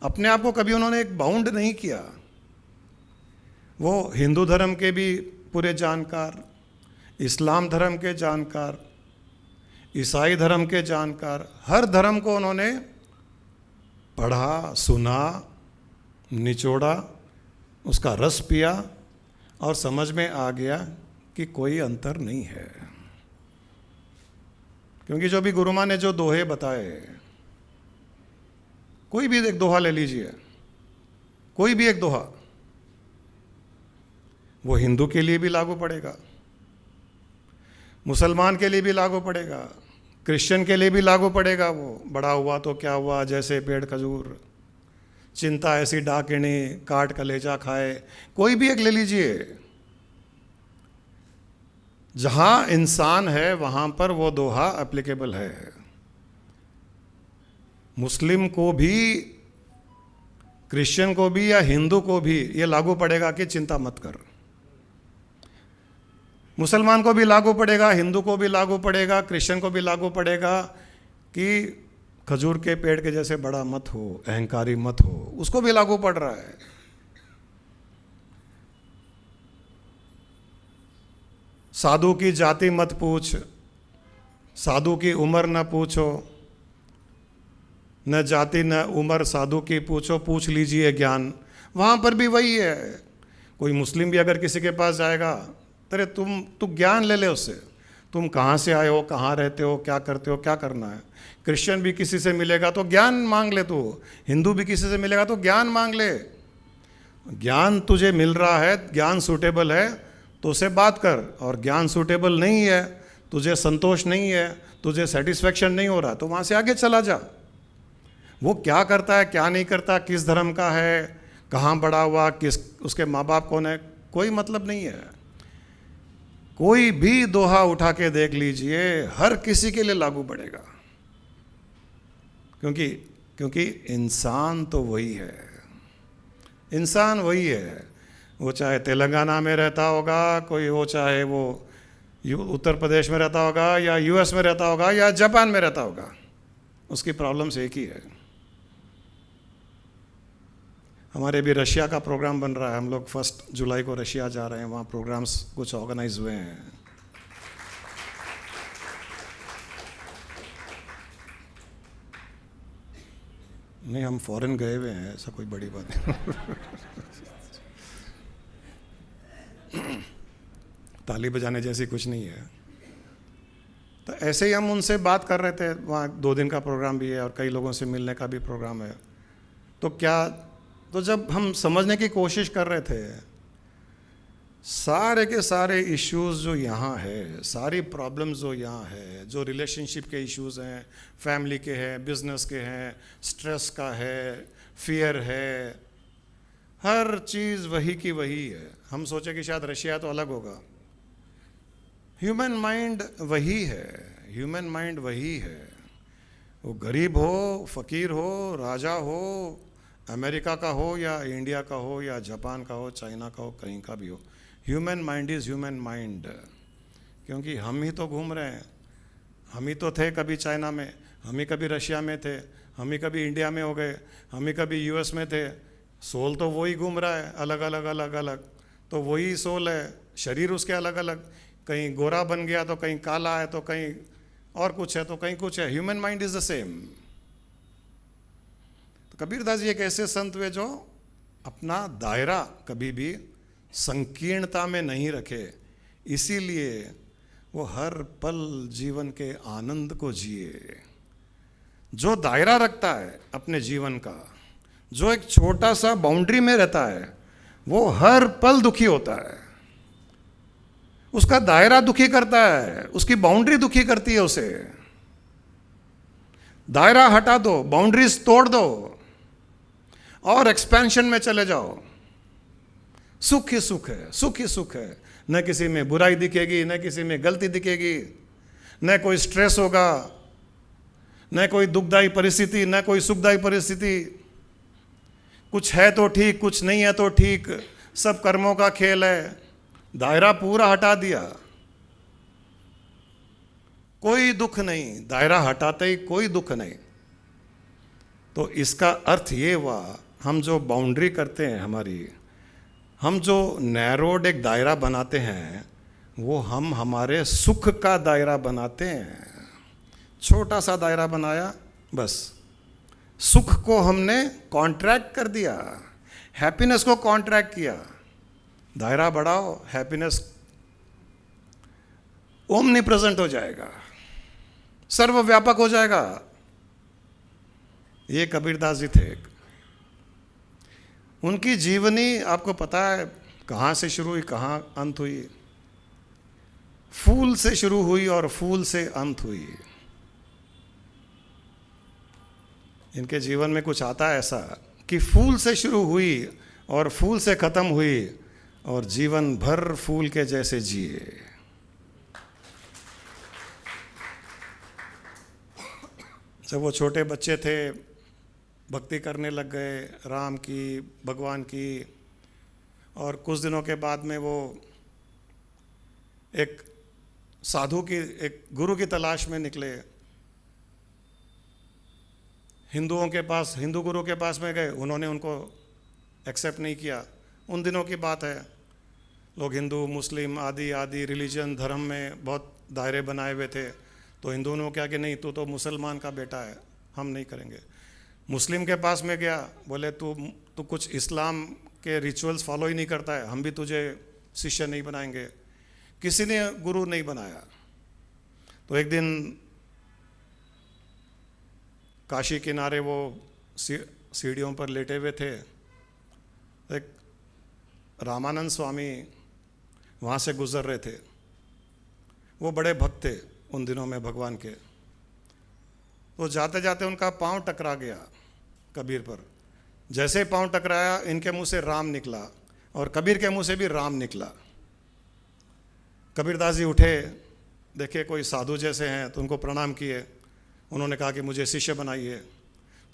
B: अपने आप को कभी उन्होंने एक बाउंड नहीं किया। वो हिंदू धर्म के भी पूरे जानकार, इस्लाम धर्म के जानकार, ईसाई धर्म के जानकार, हर धर्म को उन्होंने पढ़ा, सुना, निचोड़ा, उसका रस पिया और समझ में आ गया कि कोई अंतर नहीं है। क्योंकि जो भी गुरु माँ ने जो दोहे बताए, कोई भी एक दोहा ले लीजिए, कोई भी एक दोहा, वो हिंदू के लिए भी लागू पड़ेगा, मुसलमान के लिए भी लागू पड़ेगा, क्रिश्चियन के लिए भी लागू पड़ेगा। वो बड़ा हुआ तो क्या हुआ, जैसे पेड़ खजूर, चिंता ऐसी डाकिनी, काट कलेजा खाए, कोई भी एक ले लीजिए। जहां इंसान है वहां पर वो दोहा एप्लीकेबल है। मुस्लिम को भी, क्रिश्चियन को भी या हिंदू को भी ये लागू पड़ेगा कि चिंता मत कर। मुसलमान को भी लागू पड़ेगा, हिंदू को भी लागू पड़ेगा, क्रिश्चियन को भी लागू पड़ेगा कि खजूर के पेड़ के जैसे बड़ा मत हो, अहंकारी मत हो, उसको भी लागू पड़ रहा है। साधु की जाति मत पूछ, साधु की उम्र न पूछो, न जाति न उम्र साधु की पूछो, पूछ लीजिए ज्ञान। वहाँ पर भी वही है। कोई मुस्लिम भी अगर किसी के पास जाएगा, अरे तू ज्ञान ले ले उससे, तुम कहाँ से आए हो, कहाँ रहते हो, क्या करते हो, क्या करना है। क्रिश्चियन भी किसी से मिलेगा तो ज्ञान मांग ले, तू हिंदू भी किसी से मिलेगा तो ज्ञान मांग ले। ज्ञान तुझे मिल रहा है, ज्ञान सूटेबल है तो उससे बात कर, और ज्ञान सूटेबल नहीं है, तुझे संतोष नहीं है, तुझे सेटिस्फेक्शन नहीं हो रहा, तो वहाँ से आगे चला जा। वो क्या करता है, क्या नहीं करता, किस धर्म का है, कहाँ बड़ा हुआ, किस उसके माँ बाप कौन है, कोई मतलब नहीं है। कोई भी दोहा उठा के देख लीजिए, हर किसी के लिए लागू पड़ेगा। क्योंकि इंसान तो वही है, इंसान वही है। वो चाहे तेलंगाना में रहता होगा, कोई वो चाहे वो उत्तर प्रदेश में रहता होगा, या यूएस में रहता होगा, या जापान में रहता होगा, उसकी प्रॉब्लम्स एक ही है। हमारे भी रशिया का प्रोग्राम बन रहा है, हम लोग 1 जुलाई को रशिया जा रहे हैं, वहाँ प्रोग्राम्स कुछ ऑर्गेनाइज हुए हैं। नहीं, हम फॉरेन गए हुए हैं, ऐसा कोई बड़ी बात नहीं। ताली बजाने जैसी कुछ नहीं है। तो ऐसे ही हम उनसे बात कर रहे थे, वहाँ 2 दिन का प्रोग्राम भी है और कई लोगों से मिलने का भी प्रोग्राम है। तो जब हम समझने की कोशिश कर रहे थे, सारे के सारे इश्यूज जो यहाँ है, सारी प्रॉब्लम्स जो यहाँ है, जो रिलेशनशिप के इश्यूज हैं, फैमिली के हैं, बिजनेस के हैं, स्ट्रेस का है, फियर है, हर चीज़ वही की वही है। हम सोचे कि शायद रशिया तो अलग होगा। ह्यूमन माइंड वही है, ह्यूमन माइंड वही है। वो गरीब हो, फकीर हो, राजा हो, अमेरिका का हो या इंडिया का हो या जापान का हो, चाइना का हो, कहीं का भी हो, human mind is human mind. क्योंकि हम ही तो घूम रहे हैं, हम ही तो थे कभी चाइना में, हम ही कभी रशिया में थे, हम ही कभी इंडिया में हो गए, हम ही कभी यूएस में थे। सोल तो वही घूम रहा है, अलग अलग अलग अलग तो वही सोल है, शरीर उसके अलग अलग, कहीं गोरा बन गया तो कहीं काला है, तो कहीं और कुछ है, तो कहीं कुछ है। Human mind is the same. तो कबीरदास जी एक ऐसे संत हुए जो अपना दायरा कभी भी संकीर्णता में नहीं रखे, इसीलिए वो हर पल जीवन के आनंद को जिए। जो दायरा रखता है अपने जीवन का, जो एक छोटा सा बाउंड्री में रहता है, वो हर पल दुखी होता है। उसका दायरा दुखी करता है, उसकी बाउंड्री दुखी करती है उसे। दायरा हटा दो, बाउंड्रीज तोड़ दो और एक्सपेंशन में चले जाओ। सुख ही सुख है, सुख ही सुख है। न किसी में बुराई दिखेगी, न किसी में गलती दिखेगी, न कोई स्ट्रेस होगा, न कोई दुखदायी परिस्थिति, न कोई सुखदायी परिस्थिति। कुछ है तो ठीक, कुछ नहीं है तो ठीक, सब कर्मों का खेल है। दायरा पूरा हटा दिया, कोई दुख नहीं, दायरा हटाते ही कोई दुख नहीं। तो इसका अर्थ ये हुआ, हम जो बाउंड्री करते हैं हमारी, हम जो नैरोड एक दायरा बनाते हैं, वो हम हमारे सुख का दायरा बनाते हैं। छोटा सा दायरा बनाया, बस सुख को हमने कॉन्ट्रैक्ट कर दिया, हैप्पीनेस को कॉन्ट्रैक्ट किया। दायरा बढ़ाओ, हैप्पीनेस ओमनी प्रेजेंट हो जाएगा, सर्वव्यापक हो जाएगा। ये कबीरदास जी थे। उनकी जीवनी आपको पता है कहाँ से शुरू हुई, कहाँ अंत हुई। फूल से शुरू हुई और फूल से अंत हुई। इनके जीवन में कुछ आता है ऐसा कि फूल से शुरू हुई और फूल से खत्म हुई और जीवन भर फूल के जैसे जिए। जब वो छोटे बच्चे थे, भक्ति करने लग गए राम की, भगवान की, और कुछ दिनों के बाद में वो एक साधु की, एक गुरु की तलाश में निकले। हिंदुओं के पास, हिंदू गुरु के पास में गए, उन्होंने उनको एक्सेप्ट नहीं किया। उन दिनों की बात है, लोग हिंदू मुस्लिम आदि आदि रिलीजन धर्म में बहुत दायरे बनाए हुए थे। तो हिंदुओं ने क्या कि नहीं, तू तो मुसलमान का बेटा है, हम नहीं करेंगे। मुस्लिम के पास में गया, बोले तू कुछ इस्लाम के रिचुअल्स फॉलो ही नहीं करता है, हम भी तुझे शिष्य नहीं बनाएंगे। किसी ने गुरु नहीं बनाया। तो एक दिन काशी किनारे वो सीढ़ियों पर लेटे हुए थे, एक रामानंद स्वामी वहाँ से गुजर रहे थे। वो बड़े भक्त थे उन दिनों में भगवान के। तो जाते जाते उनका पांव टकरा गया कबीर पर। जैसे ही पांव टकराया, इनके मुंह से राम निकला और कबीर के मुंह से भी राम निकला। कबीरदास जी उठे, देखे कोई साधु जैसे हैं, तो उनको प्रणाम किए। उन्होंने कहा कि मुझे शिष्य बनाइए।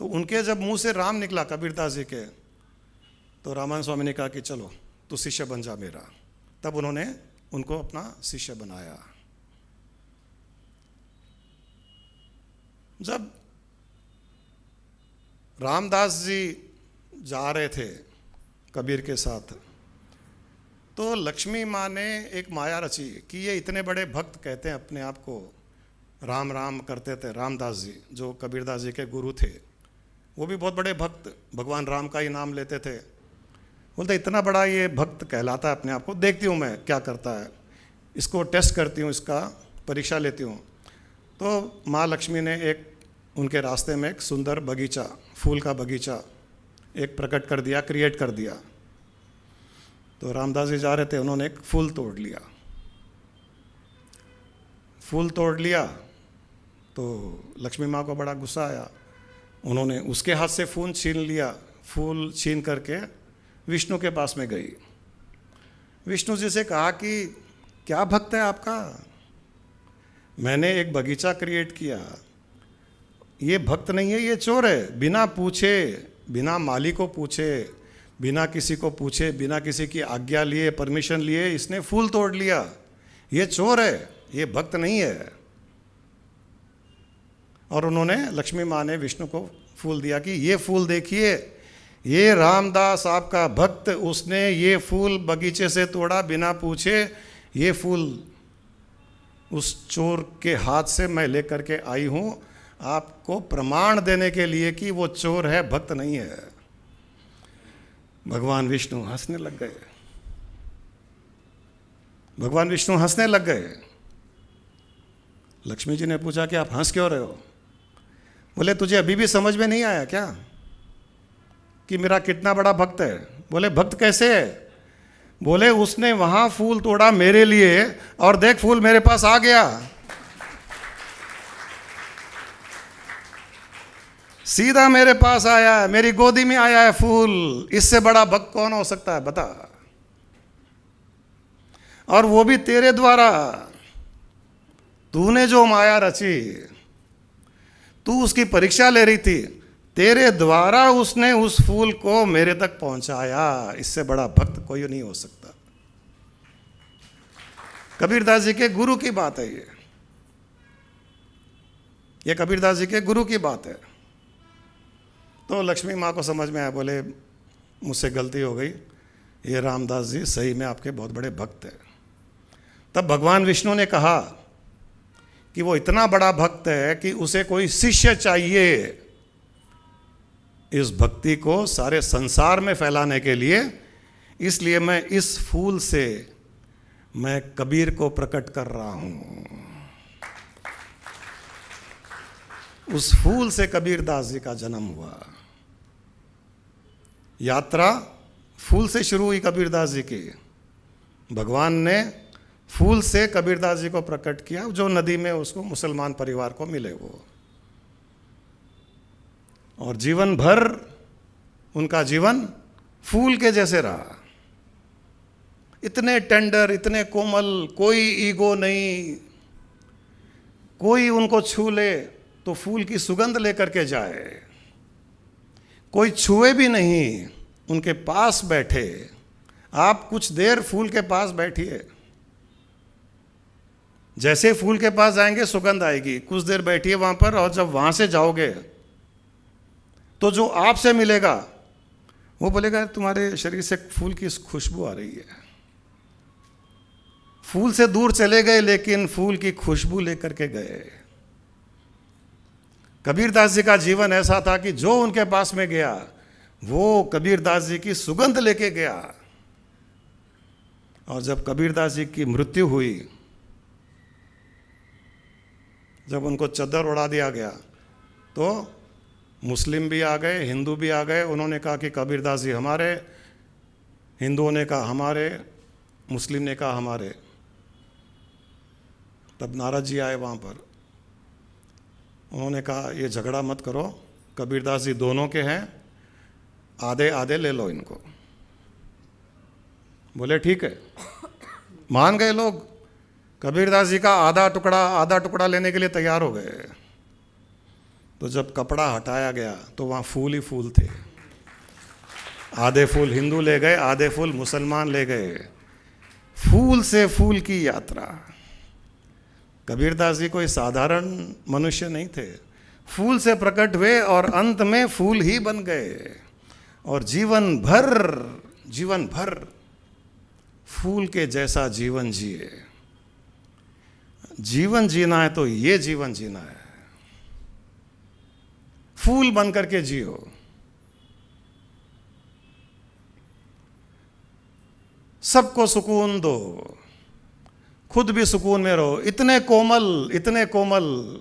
B: तो उनके जब मुंह से राम निकला कबीरदास जी के, तो रामानंद स्वामी ने कहा कि चलो तू शिष्य बन जा मेरा। तब उन्होंने उनको अपना शिष्य बनाया। जब रामदास जी जा रहे थे कबीर के साथ। तो लक्ष्मी माँ ने एक माया रची कि ये इतने बड़े भक्त कहते हैं अपने आप को, राम राम करते थे। रामदास जी जो कबीरदास जी के गुरु थे, वो भी बहुत बड़े भक्त, भगवान राम का ही नाम लेते थे। बोलते इतना बड़ा ये भक्त कहलाता है अपने आप को, देखती हूँ मैं क्या करता है, इसको टेस्ट करती हूँ, इसका परीक्षा लेती हूँ। तो माँ लक्ष्मी ने एक उनके रास्ते में एक सुंदर बगीचा, फूल का बगीचा एक प्रकट कर दिया, क्रिएट कर दिया। तो रामदास जी जा रहे थे, उन्होंने एक फूल तोड़ लिया। फूल तोड़ लिया तो लक्ष्मी माँ को बड़ा गुस्सा आया। उन्होंने उसके हाथ से फूल छीन लिया। फूल छीन करके विष्णु के पास में गई। विष्णु जी से कहा कि क्या भक्त है आपका, मैंने एक बगीचा क्रिएट किया, ये भक्त नहीं है, ये चोर है। बिना पूछे, बिना माली को पूछे, बिना किसी को पूछे, बिना किसी की आज्ञा लिए, परमिशन लिए इसने फूल तोड़ लिया, ये चोर है, ये भक्त नहीं है। और उन्होंने, लक्ष्मी माँ ने विष्णु को फूल दिया कि ये फूल देखिए, ये रामदास आपका भक्त, उसने ये फूल बगीचे से तोड़ा बिना पूछे। ये फूल उस चोर के हाथ से मैं लेकर के आई हूँ आपको प्रमाण देने के लिए कि वो चोर है, भक्त नहीं है। भगवान विष्णु हंसने लग गए। भगवान विष्णु हंसने लग गए। लक्ष्मी जी ने पूछा कि आप हंस क्यों रहे हो? बोले तुझे अभी भी समझ में नहीं आया क्या कि मेरा कितना बड़ा भक्त है? बोले भक्त कैसे है? बोले उसने वहां फूल तोड़ा मेरे लिए और देख फूल मेरे पास आ गया, सीधा मेरे पास आया है, मेरी गोदी में आया है फूल। इससे बड़ा भक्त कौन हो सकता है बता? और वो भी तेरे द्वारा। तूने जो माया रची, तू उसकी परीक्षा ले रही थी, तेरे द्वारा उसने उस फूल को मेरे तक पहुंचाया। इससे बड़ा भक्त कोई नहीं हो सकता। कबीरदास जी के गुरु की बात है ये कबीरदास जी के गुरु की बात है। तो लक्ष्मी माँ को समझ में आया, बोले मुझसे गलती हो गई, ये रामदास जी सही में आपके बहुत बड़े भक्त हैं। तब भगवान विष्णु ने कहा कि वो इतना बड़ा भक्त है कि उसे कोई शिष्य चाहिए इस भक्ति को सारे संसार में फैलाने के लिए। इसलिए मैं इस फूल से मैं कबीर को प्रकट कर रहा हूं। उस फूल से कबीरदास जी का जन्म हुआ। यात्रा फूल से शुरू हुई कबीरदास जी की। भगवान ने फूल से कबीरदास जी को प्रकट किया, जो नदी में उसको मुसलमान परिवार को मिले वो। और जीवन भर उनका जीवन फूल के जैसे रहा। इतने टेंडर, इतने कोमल, कोई ईगो नहीं। कोई उनको छू ले तो फूल की सुगंध लेकर के जाए, कोई छुए भी नहीं, उनके पास बैठे। आप कुछ देर फूल के पास बैठिए, जैसे फूल के पास जाएंगे सुगंध आएगी। कुछ देर बैठिए वहां पर, और जब वहां से जाओगे तो जो आपसे मिलेगा वो बोलेगा तुम्हारे शरीर से फूल की खुशबू आ रही है। फूल से दूर चले गए लेकिन फूल की खुशबू लेकर के गए। कबीरदास जी का जीवन ऐसा था कि जो उनके पास में गया वो कबीरदास जी की सुगंध लेके गया। और जब कबीरदास जी की मृत्यु हुई, जब उनको चद्दर उड़ा दिया गया, तो मुस्लिम भी आ गए, हिंदू भी आ गए। उन्होंने कहा कि कबीरदास जी हमारे, हिंदुओं ने कहा हमारे, मुस्लिम ने कहा हमारे। तब नारद जी आए वहाँ पर। उन्होंने कहा ये झगड़ा मत करो, कबीरदास जी दोनों के हैं, आधे आधे ले लो इनको। बोले ठीक है, मान गए लोग। कबीरदास जी का आधा टुकड़ा लेने के लिए तैयार हो गए। तो जब कपड़ा हटाया गया तो वहाँ फूल ही फूल थे। आधे फूल हिंदू ले गए, आधे फूल मुसलमान ले गए। फूल से फूल की यात्रा। कबीरदास जी कोई साधारण मनुष्य नहीं थे। फूल से प्रकट हुए और अंत में फूल ही बन गए। और जीवन भर जीवन भर फूल के जैसा जीवन जिए। जीवन जीना है तो ये जीवन जीना है, फूल बन करके जियो। सबको सुकून दो, खुद भी सुकून में रहो। इतने कोमल, इतने कोमल।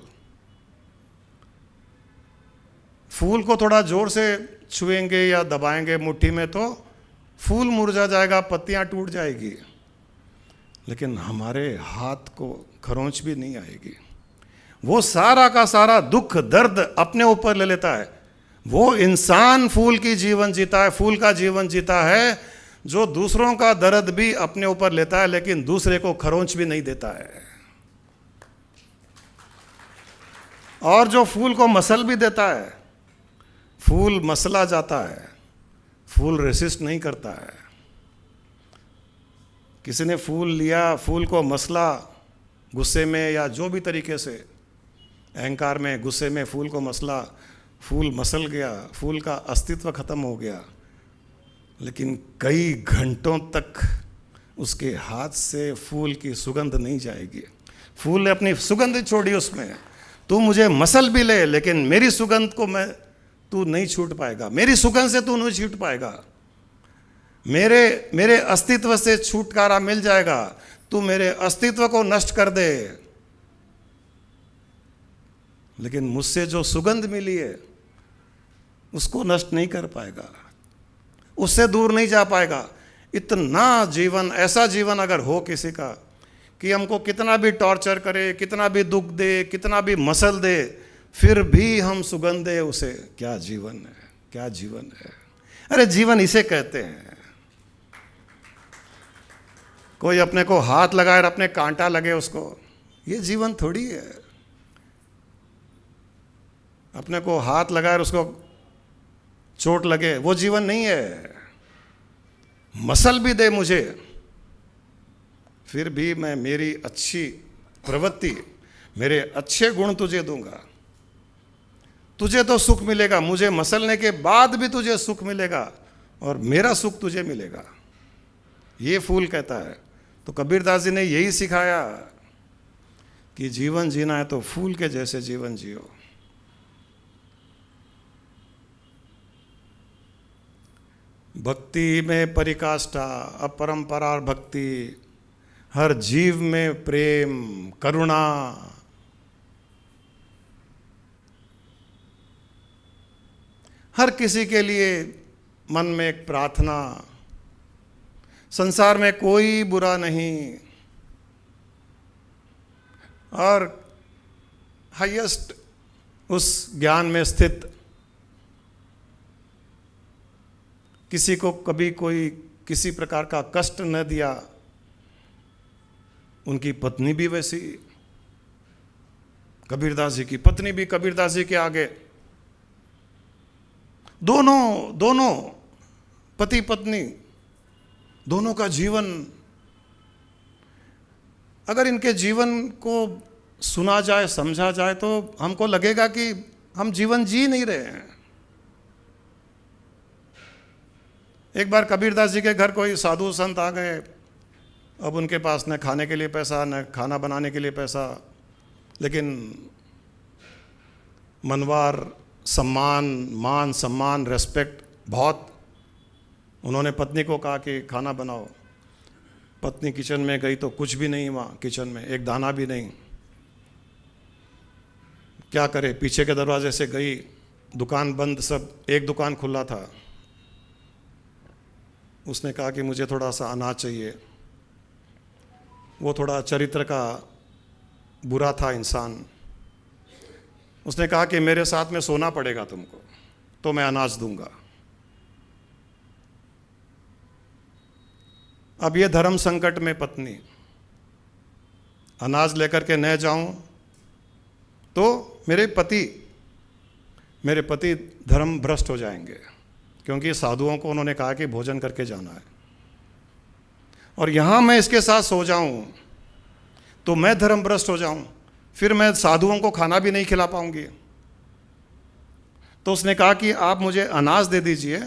B: फूल को थोड़ा जोर से छुएंगे या दबाएंगे मुट्ठी में तो फूल मुरझा जाएगा, पत्तियां टूट जाएगी, लेकिन हमारे हाथ को खरोंच भी नहीं आएगी। वो सारा का सारा दुख दर्द अपने ऊपर ले लेता है। वो इंसान फूल की जीवन जीता है, फूल का जीवन जीता है, जो दूसरों का दर्द भी अपने ऊपर लेता है, लेकिन दूसरे को खरोंच भी नहीं देता है। और जो फूल को मसल भी देता है, फूल मसला जाता है, फूल रेसिस्ट नहीं करता है। किसी ने फूल लिया, फूल को मसला गुस्से में या जो भी तरीके से, अहंकार में, गुस्से में फूल को मसला, फूल मसल गया, फूल का अस्तित्व खत्म हो गया, लेकिन कई घंटों तक उसके हाथ से फूल की सुगंध नहीं जाएगी। फूल ने अपनी सुगंध छोड़ी उसमें। तू मुझे मसल भी ले, लेकिन मेरी सुगंध को तू नहीं छूट पाएगा, मेरी सुगंध से तू नहीं छूट पाएगा, मेरे अस्तित्व से छुटकारा मिल जाएगा। तू मेरे अस्तित्व को नष्ट कर दे, लेकिन मुझसे जो सुगंध मिली है उसको नष्ट नहीं कर पाएगा, उससे दूर नहीं जा पाएगा। इतना जीवन, ऐसा जीवन अगर हो किसी का कि हमको कितना भी टॉर्चर करे, कितना भी दुख दे, कितना भी मसल दे, फिर भी हम सुगंध दे उसे, क्या जीवन है, क्या जीवन है। अरे जीवन इसे कहते हैं। कोई अपने को हाथ लगाए और अपने कांटा लगे उसको, ये जीवन थोड़ी है। अपने को हाथ लगाए और उसको चोट लगे, वो जीवन नहीं है। मसल भी दे मुझे, फिर भी मैं मेरी अच्छी प्रवृत्ति, मेरे अच्छे गुण तुझे दूंगा। तुझे तो सुख मिलेगा, मुझे मसलने के बाद भी तुझे सुख मिलेगा, और मेरा सुख तुझे मिलेगा, ये फूल कहता है। तो कबीरदास जी ने यही सिखाया कि जीवन जीना है तो फूल के जैसे जीवन जियो। भक्ति में परिकाष्ठा, अपरंपरार भक्ति, हर जीव में प्रेम, करुणा, हर किसी के लिए मन में एक प्रार्थना, संसार में कोई बुरा नहीं, और हाईएस्ट उस ज्ञान में स्थित, किसी को कभी कोई किसी प्रकार का कष्ट न दिया। उनकी पत्नी भी वैसी, कबीरदास जी की पत्नी भी कबीरदास जी के आगे, दोनों पति पत्नी, दोनों का जीवन, अगर इनके जीवन को सुना जाए, समझा जाए, तो हमको लगेगा कि हम जीवन जी नहीं रहे हैं। एक बार कबीरदास जी के घर कोई साधु संत आ गए। अब उनके पास न खाने के लिए पैसा, न खाना बनाने के लिए पैसा, लेकिन मनवार, सम्मान, मान सम्मान, रेस्पेक्ट बहुत। उन्होंने पत्नी को कहा कि खाना बनाओ। पत्नी किचन में गई तो कुछ भी नहीं, वहाँ किचन में एक दाना भी नहीं। क्या करे, पीछे के दरवाजे से गई, दुकान बंद, सब एक दुकान खुला था। उसने कहा कि मुझे थोड़ा सा अनाज चाहिए। वो थोड़ा चरित्र का बुरा था इंसान। उसने कहा कि मेरे साथ में सोना पड़ेगा तुमको, तो मैं अनाज दूंगा। अब ये धर्म संकट में पत्नी, अनाज लेकर के न जाऊं तो मेरे पति धर्म भ्रष्ट हो जाएंगे, क्योंकि साधुओं को उन्होंने कहा कि भोजन करके जाना है। और यहाँ मैं इसके साथ सो जाऊं तो मैं धर्म भ्रष्ट हो जाऊं, फिर मैं साधुओं को खाना भी नहीं खिला पाऊंगी। तो उसने कहा कि आप मुझे अनाज दे दीजिए,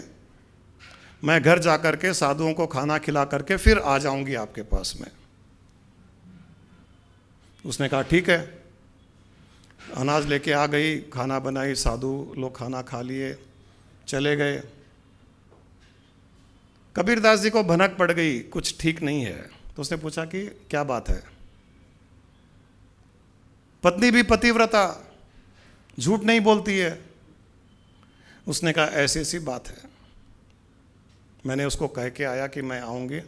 B: मैं घर जा कर के साधुओं को खाना खिला करके फिर आ जाऊंगी आपके पास में। उसने कहा ठीक है। अनाज लेके आ गई, खाना बनाई, साधु लोग खाना खा लिए, चले गए। कबीरदास जी को भनक पड़ गई कुछ ठीक नहीं है, तो उसने पूछा कि क्या बात है। पत्नी भी पतिव्रता, झूठ नहीं बोलती है। उसने कहा ऐसी ऐसी बात है, मैंने उसको कह के आया कि मैं आऊँगी,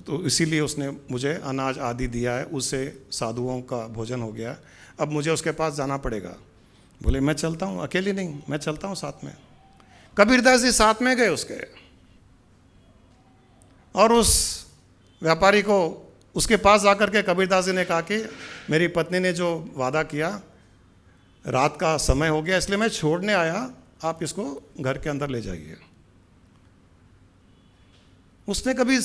B: तो इसीलिए उसने मुझे अनाज आदि दिया है, उससे साधुओं का भोजन हो गया, अब मुझे उसके पास जाना पड़ेगा। बोले मैं चलता हूँ, अकेली नहीं, मैं चलता हूँ साथ में। कबीरदास जी साथ में गए उसके, और उस व्यापारी को उसके पास जाकर के कबीरदास जी ने कहा कि मेरी पत्नी ने जो वादा किया, रात का समय हो गया इसलिए मैं छोड़ने आया, आप इसको घर के अंदर ले जाइए। उसने कभी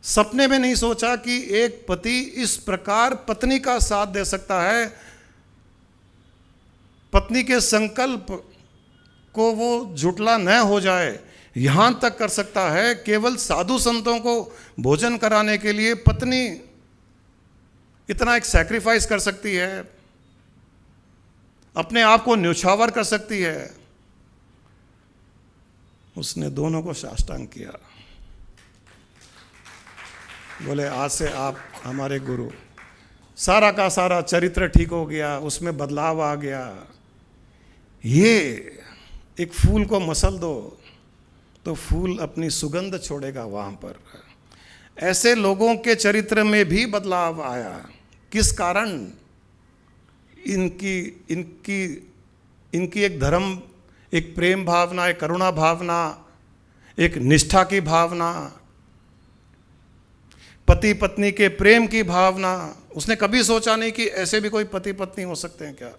B: सपने में नहीं सोचा कि एक पति इस प्रकार पत्नी का साथ दे सकता है, पत्नी के संकल्प को वो झुटला न हो जाए, यहां तक कर सकता है। केवल साधु संतों को भोजन कराने के लिए पत्नी इतना एक सैक्रिफाइस कर सकती है, अपने आप को न्यौछावर कर सकती है। उसने दोनों को साष्टांग किया, बोले आज से आप हमारे गुरु। सारा का सारा चरित्र ठीक हो गया, उसमें बदलाव आ गया। ये एक फूल को मसल दो तो फूल अपनी सुगंध छोड़ेगा वहां पर। ऐसे लोगों के चरित्र में भी बदलाव आया। किस कारण? इनकी इनकी इनकी एक धर्म, एक प्रेम भावना, एक करुणा भावना, एक निष्ठा की भावना, पति पत्नी के प्रेम की भावना। उसने कभी सोचा नहीं कि ऐसे भी कोई पति पत्नी हो सकते हैं क्या?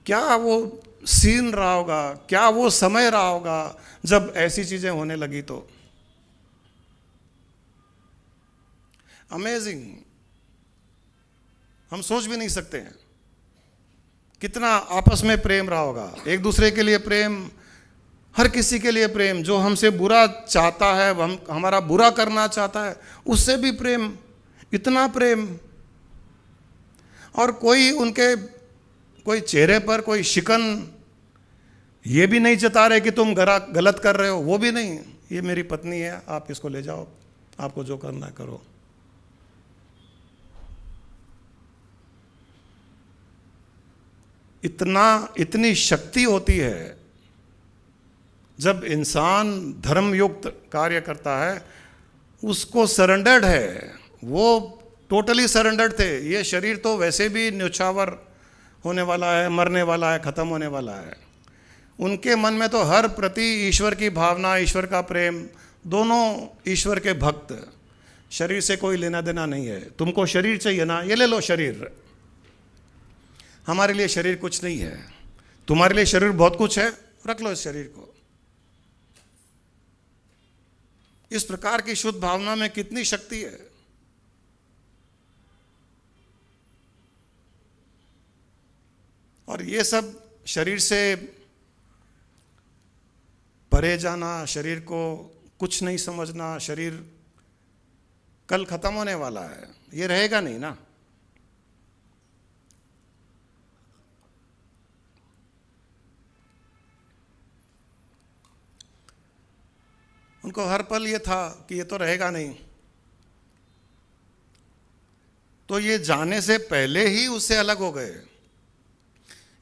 B: क्या वो सीन रहा होगा, क्या वो समय रहा होगा जब ऐसी चीजें होने लगी? तो अमेजिंग, हम सोच भी नहीं सकते हैं कितना आपस में प्रेम रहा होगा, एक दूसरे के लिए प्रेम, हर किसी के लिए प्रेम। जो हमसे बुरा चाहता है, हमारा बुरा करना चाहता है, उससे भी प्रेम, इतना प्रेम। और कोई चेहरे पर कोई शिकन ये भी नहीं जता रहे कि तुम गलत कर रहे हो, वो भी नहीं। ये मेरी पत्नी है, आप इसको ले जाओ, आपको जो करना है करो। इतनी शक्ति होती है जब इंसान धर्मयुक्त कार्य करता है, उसको सरेंडर्ड है, वो टोटली सरेंडर्ड थे। ये शरीर तो वैसे भी न्यौछावर होने वाला है, मरने वाला है, खत्म होने वाला है। उनके मन में तो हर प्रति ईश्वर की भावना, ईश्वर का प्रेम, दोनों ईश्वर के भक्त। शरीर से कोई लेना देना नहीं है। तुमको शरीर चाहिए ना, ये ले लो शरीर, हमारे लिए शरीर कुछ नहीं है। तुम्हारे लिए शरीर बहुत कुछ है, रख लो इस शरीर को। इस प्रकार की शुद्ध भावना में कितनी शक्ति है। और ये सब शरीर से परे जाना, शरीर को कुछ नहीं समझना, शरीर कल खत्म होने वाला है, ये रहेगा नहीं ना। उनको हर पल ये था कि ये तो रहेगा नहीं, तो ये जाने से पहले ही उससे अलग हो गए।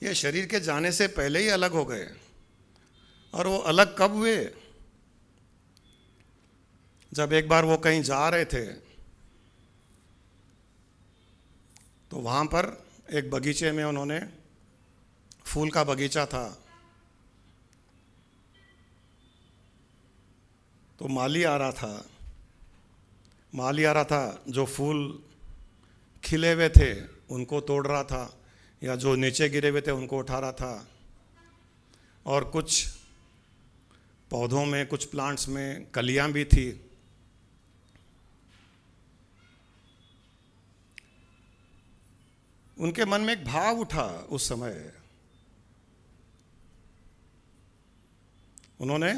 B: ये शरीर के जाने से पहले ही अलग हो गए। और वो अलग कब हुए? जब एक बार वो कहीं जा रहे थे, तो वहां पर एक बगीचे में उन्होंने, फूल का बगीचा था, तो माली आ रहा था, जो फूल खिले हुए थे उनको तोड़ रहा था, या जो नीचे गिरे हुए थे उनको उठा रहा था। और कुछ पौधों में, कुछ प्लांट्स में कलियां भी थी। उनके मन में एक भाव उठा उस समय। उन्होंने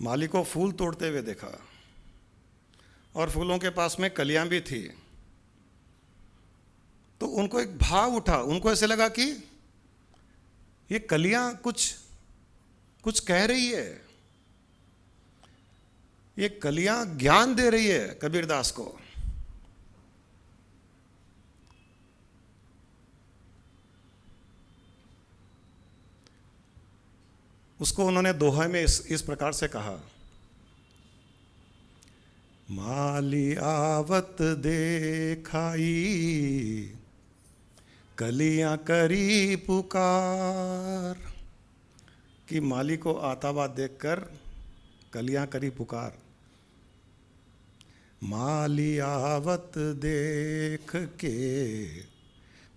B: माली को फूल तोड़ते हुए देखा और फूलों के पास में कलियां भी थी। तो उनको एक भाव उठा, उनको ऐसे लगा कि ये कलियां कुछ कुछ कह रही है, ये कलियां ज्ञान दे रही है कबीरदास को। उसको उन्होंने दोहा में इस प्रकार से कहा, माली आवत देखाई कलियां करी पुकार, कि माली को आता हुआ देखकर कलियां करी पुकार। माली आवत देख के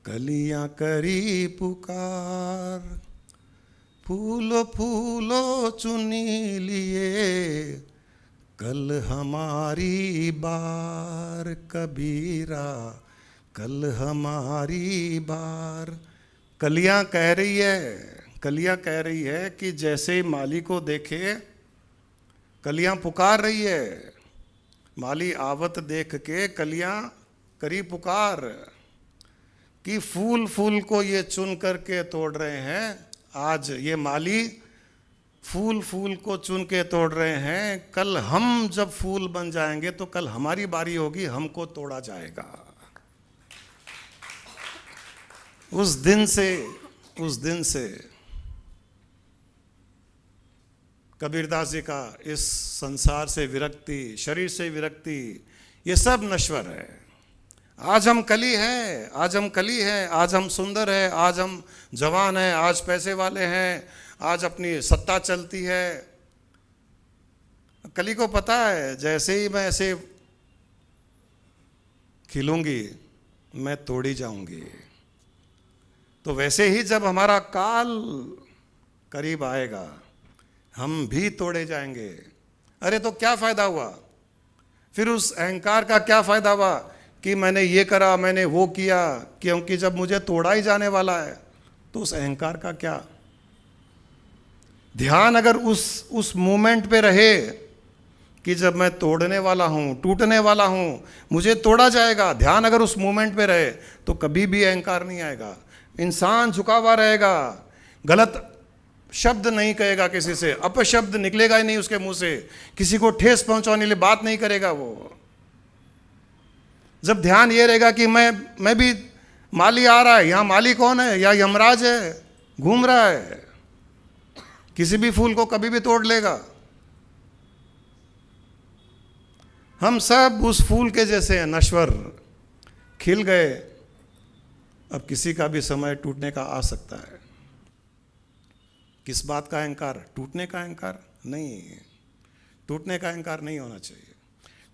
B: कलियां करी पुकार, फूलो फूलो चुनी लिए कल हमारी बार, कबीरा कल हमारी बार। कलियां कह रही है, कलियां कह रही है कि जैसे माली को देखे कलियां पुकार रही है। माली आवत देख के कलियां करी पुकार, कि फूल फूल को ये चुन करके तोड़ रहे हैं। आज ये माली फूल फूल को चुन के तोड़ रहे हैं, कल हम जब फूल बन जाएंगे तो कल हमारी बारी होगी, हमको तोड़ा जाएगा। उस दिन से कबीरदास जी का इस संसार से विरक्ति, शरीर से विरक्ति, ये सब नश्वर है। आज हम कली हैं, आज हम कली हैं, आज हम सुंदर हैं, आज हम जवान हैं, आज पैसे वाले हैं, आज अपनी सत्ता चलती है। कली को पता है जैसे ही मैं ऐसे खिलूंगी मैं तोड़ी जाऊंगी। तो वैसे ही जब हमारा काल करीब आएगा हम भी तोड़े जाएंगे। अरे तो क्या फायदा हुआ फिर उस अहंकार का, क्या फायदा हुआ कि मैंने ये करा, मैंने वो किया, क्योंकि जब मुझे तोड़ा ही जाने वाला है तो उस अहंकार का क्या। ध्यान अगर उस मोमेंट पे रहे कि जब मैं तोड़ने वाला हूं, टूटने वाला हूं, मुझे तोड़ा जाएगा, ध्यान अगर उस मोमेंट पे रहे तो कभी भी अहंकार नहीं आएगा। इंसान झुका हुआ रहेगा, गलत शब्द नहीं कहेगा, किसी से अपशब्द निकलेगा ही नहीं उसके मुंह से, किसी को ठेस पहुंचाने के लिए बात नहीं करेगा वो। जब ध्यान ये रहेगा कि मैं भी, माली आ रहा है, यहां माली कौन है, या यमराज है घूम रहा है, किसी भी फूल को कभी भी तोड़ लेगा। हम सब उस फूल के जैसे हैं, नश्वर, खिल गए, अब किसी का भी समय टूटने का आ सकता है। किस बात का अहंकार? टूटने का अहंकार नहीं, टूटने का अहंकार नहीं होना चाहिए।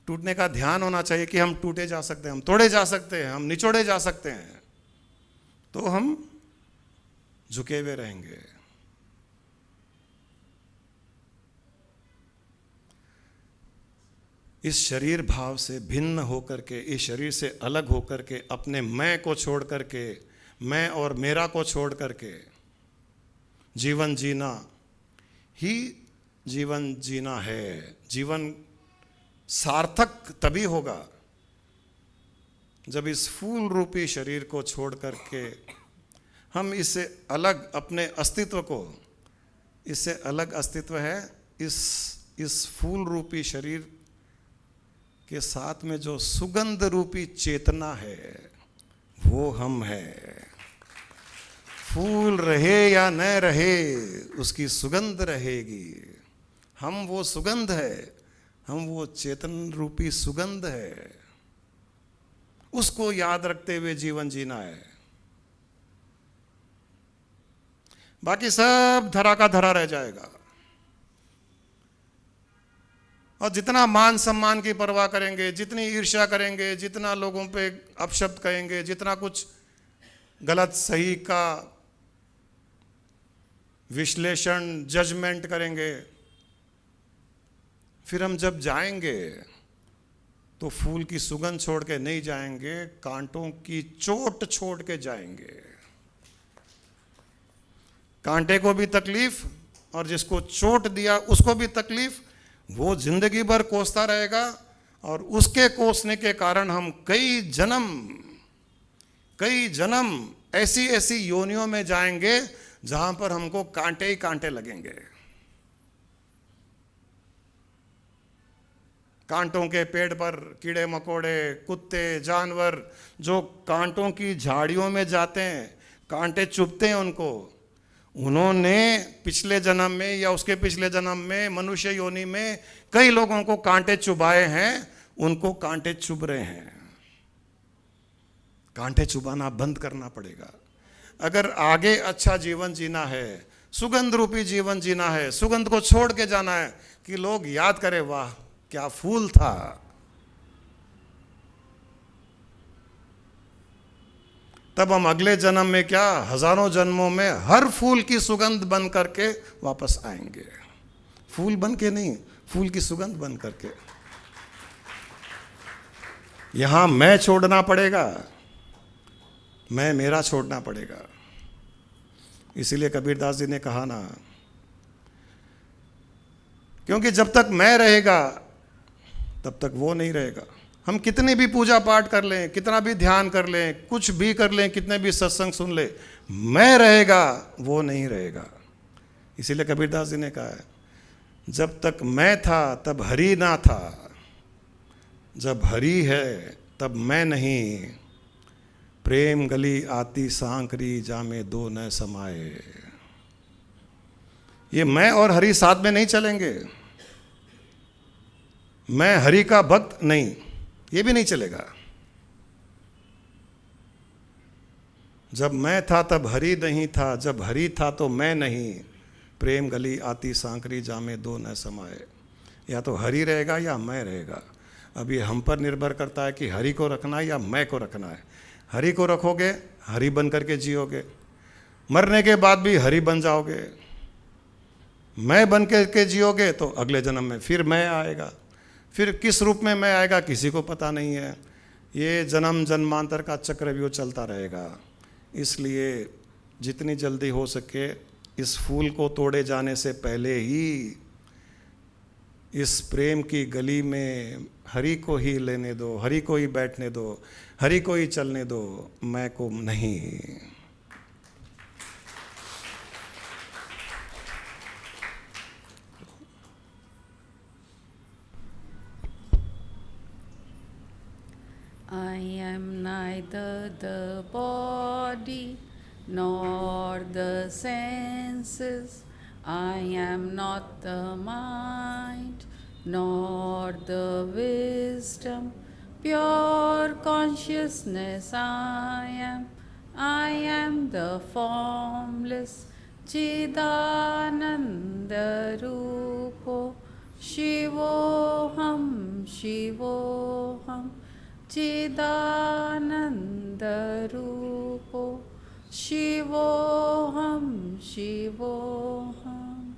B: टूटने का ध्यान होना चाहिए कि हम टूटे जा सकते हैं, हम तोड़े जा सकते हैं, हम निचोड़े जा सकते हैं, तो हम झुके हुए रहेंगे। इस शरीर भाव से भिन्न होकर के, इस शरीर से अलग होकर के, अपने मैं को छोड़ करके, मैं और मेरा को छोड़ करके जीवन जीना ही जीवन जीना है। जीवन सार्थक तभी होगा जब इस फूल रूपी शरीर को छोड़ करके हम इससे अलग, अपने अस्तित्व को, इससे अलग अस्तित्व है इस फूल रूपी शरीर के साथ में जो सुगंध रूपी चेतना है वो हम है। फूल रहे या न रहे उसकी सुगंध रहेगी। हम वो सुगंध है, हम वो चेतन रूपी सुगंध है, उसको याद रखते हुए जीवन जीना है। बाकी सब धरा का धरा रह जाएगा। और जितना मान सम्मान की परवाह करेंगे, जितनी ईर्ष्या करेंगे, जितना लोगों पे अपशब्द कहेंगे, जितना कुछ गलत सही का विश्लेषण, जजमेंट करेंगे, फिर हम जब जाएंगे तो फूल की सुगंध छोड़ के नहीं जाएंगे, कांटों की चोट छोड़ के जाएंगे। कांटे को भी तकलीफ और जिसको चोट दिया उसको भी तकलीफ, वो जिंदगी भर कोसता रहेगा। और उसके कोसने के कारण हम कई जन्म ऐसी ऐसी योनियों में जाएंगे जहां पर हमको कांटे ही कांटे लगेंगे। कांटों के पेड़ पर कीड़े मकोड़े, कुत्ते, जानवर जो कांटों की झाड़ियों में जाते हैं, कांटे चुभते हैं उनको, उन्होंने पिछले जन्म में या उसके पिछले जन्म में मनुष्य योनि में कई लोगों को कांटे चुभाए हैं, उनको कांटे चुभ रहे हैं। कांटे चुभाना बंद करना पड़ेगा। अगर आगे अच्छा जीवन जीना है, सुगंध रूपी जीवन जीना है, सुगंध को छोड़ के जाना है कि लोग याद करें, वाह क्या फूल था। तब हम अगले जन्म में क्या, हजारों जन्मों में हर फूल की सुगंध बन करके वापस आएंगे। फूल बन के नहीं, फूल की सुगंध बन करके। यहां मैं छोड़ना पड़ेगा, मैं मेरा छोड़ना पड़ेगा। इसीलिए कबीरदास जी ने कहा ना, क्योंकि जब तक मैं रहेगा तब तक वो नहीं रहेगा। हम कितनी भी पूजा पाठ कर लें, कितना भी ध्यान कर लें, कुछ भी कर लें, कितने भी सत्संग सुन ले, मैं रहेगा वो नहीं रहेगा। इसीलिए कबीरदास जी ने कहा है, जब तक मैं था तब हरि ना था, जब हरि है तब मैं नहीं, प्रेम गली आती सांकरी जामे दो न समाए। ये मैं और हरि साथ में नहीं चलेंगे। मैं हरि का भक्त नहीं, ये भी नहीं चलेगा। जब मैं था तब हरि नहीं था, जब हरि था तो मैं नहीं, प्रेम गली आती सांकरी जामे दो न समाए। या तो हरि रहेगा या मैं रहेगा। अब ये हम पर निर्भर करता है कि हरि को रखना है या मैं को रखना है। हरि को रखोगे, हरि बन करके जियोगे, मरने के बाद भी हरि बन जाओगे। मैं बन के जियोगे तो अगले जन्म में फिर मैं आएगा। फिर किस रूप में मैं आएगा किसी को पता नहीं है। ये जन्म जन्मांतर का चक्रव्यूह चलता रहेगा। इसलिए जितनी जल्दी हो सके इस फूल को तोड़े जाने से पहले ही इस प्रेम की गली में हरि को ही लेने दो, हरि को ही बैठने दो, हरि को ही चलने दो, मैं को नहीं।
A: I am neither the body nor the senses. I am not the mind nor the wisdom. Pure consciousness I am. I am the formless Chidananda Rupo. Shivoham, Shivoham. Chidananda Rupo. Shivoham, Shivoham.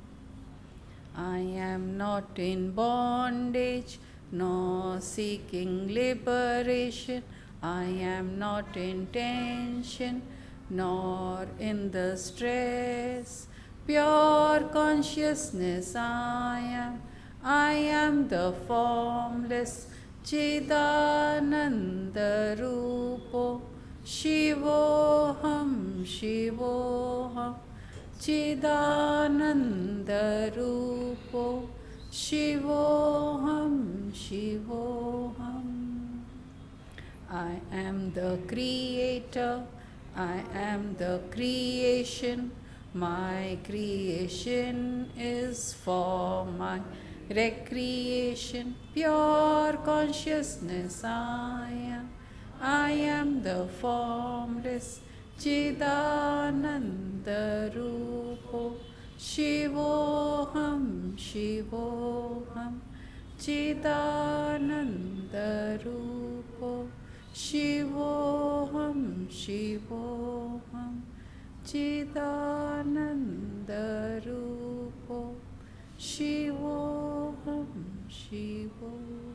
A: I am not in bondage nor seeking liberation. I am not in tension nor in the stress. Pure consciousness I am. I am the formless Chidananda Rupo. Shivoham, Shivoham. Chidananda Rupo. Shivoham, Shivoham. I am the creator. I am the creation. My creation is for my recreation. Pure consciousness I am. I am the formless Chidananda Rupo. Shivoham, Shivoham. Chidananda Rupo. Shivoham, Shivoham. Chidananda Rupo. Shivoham, Shivoham.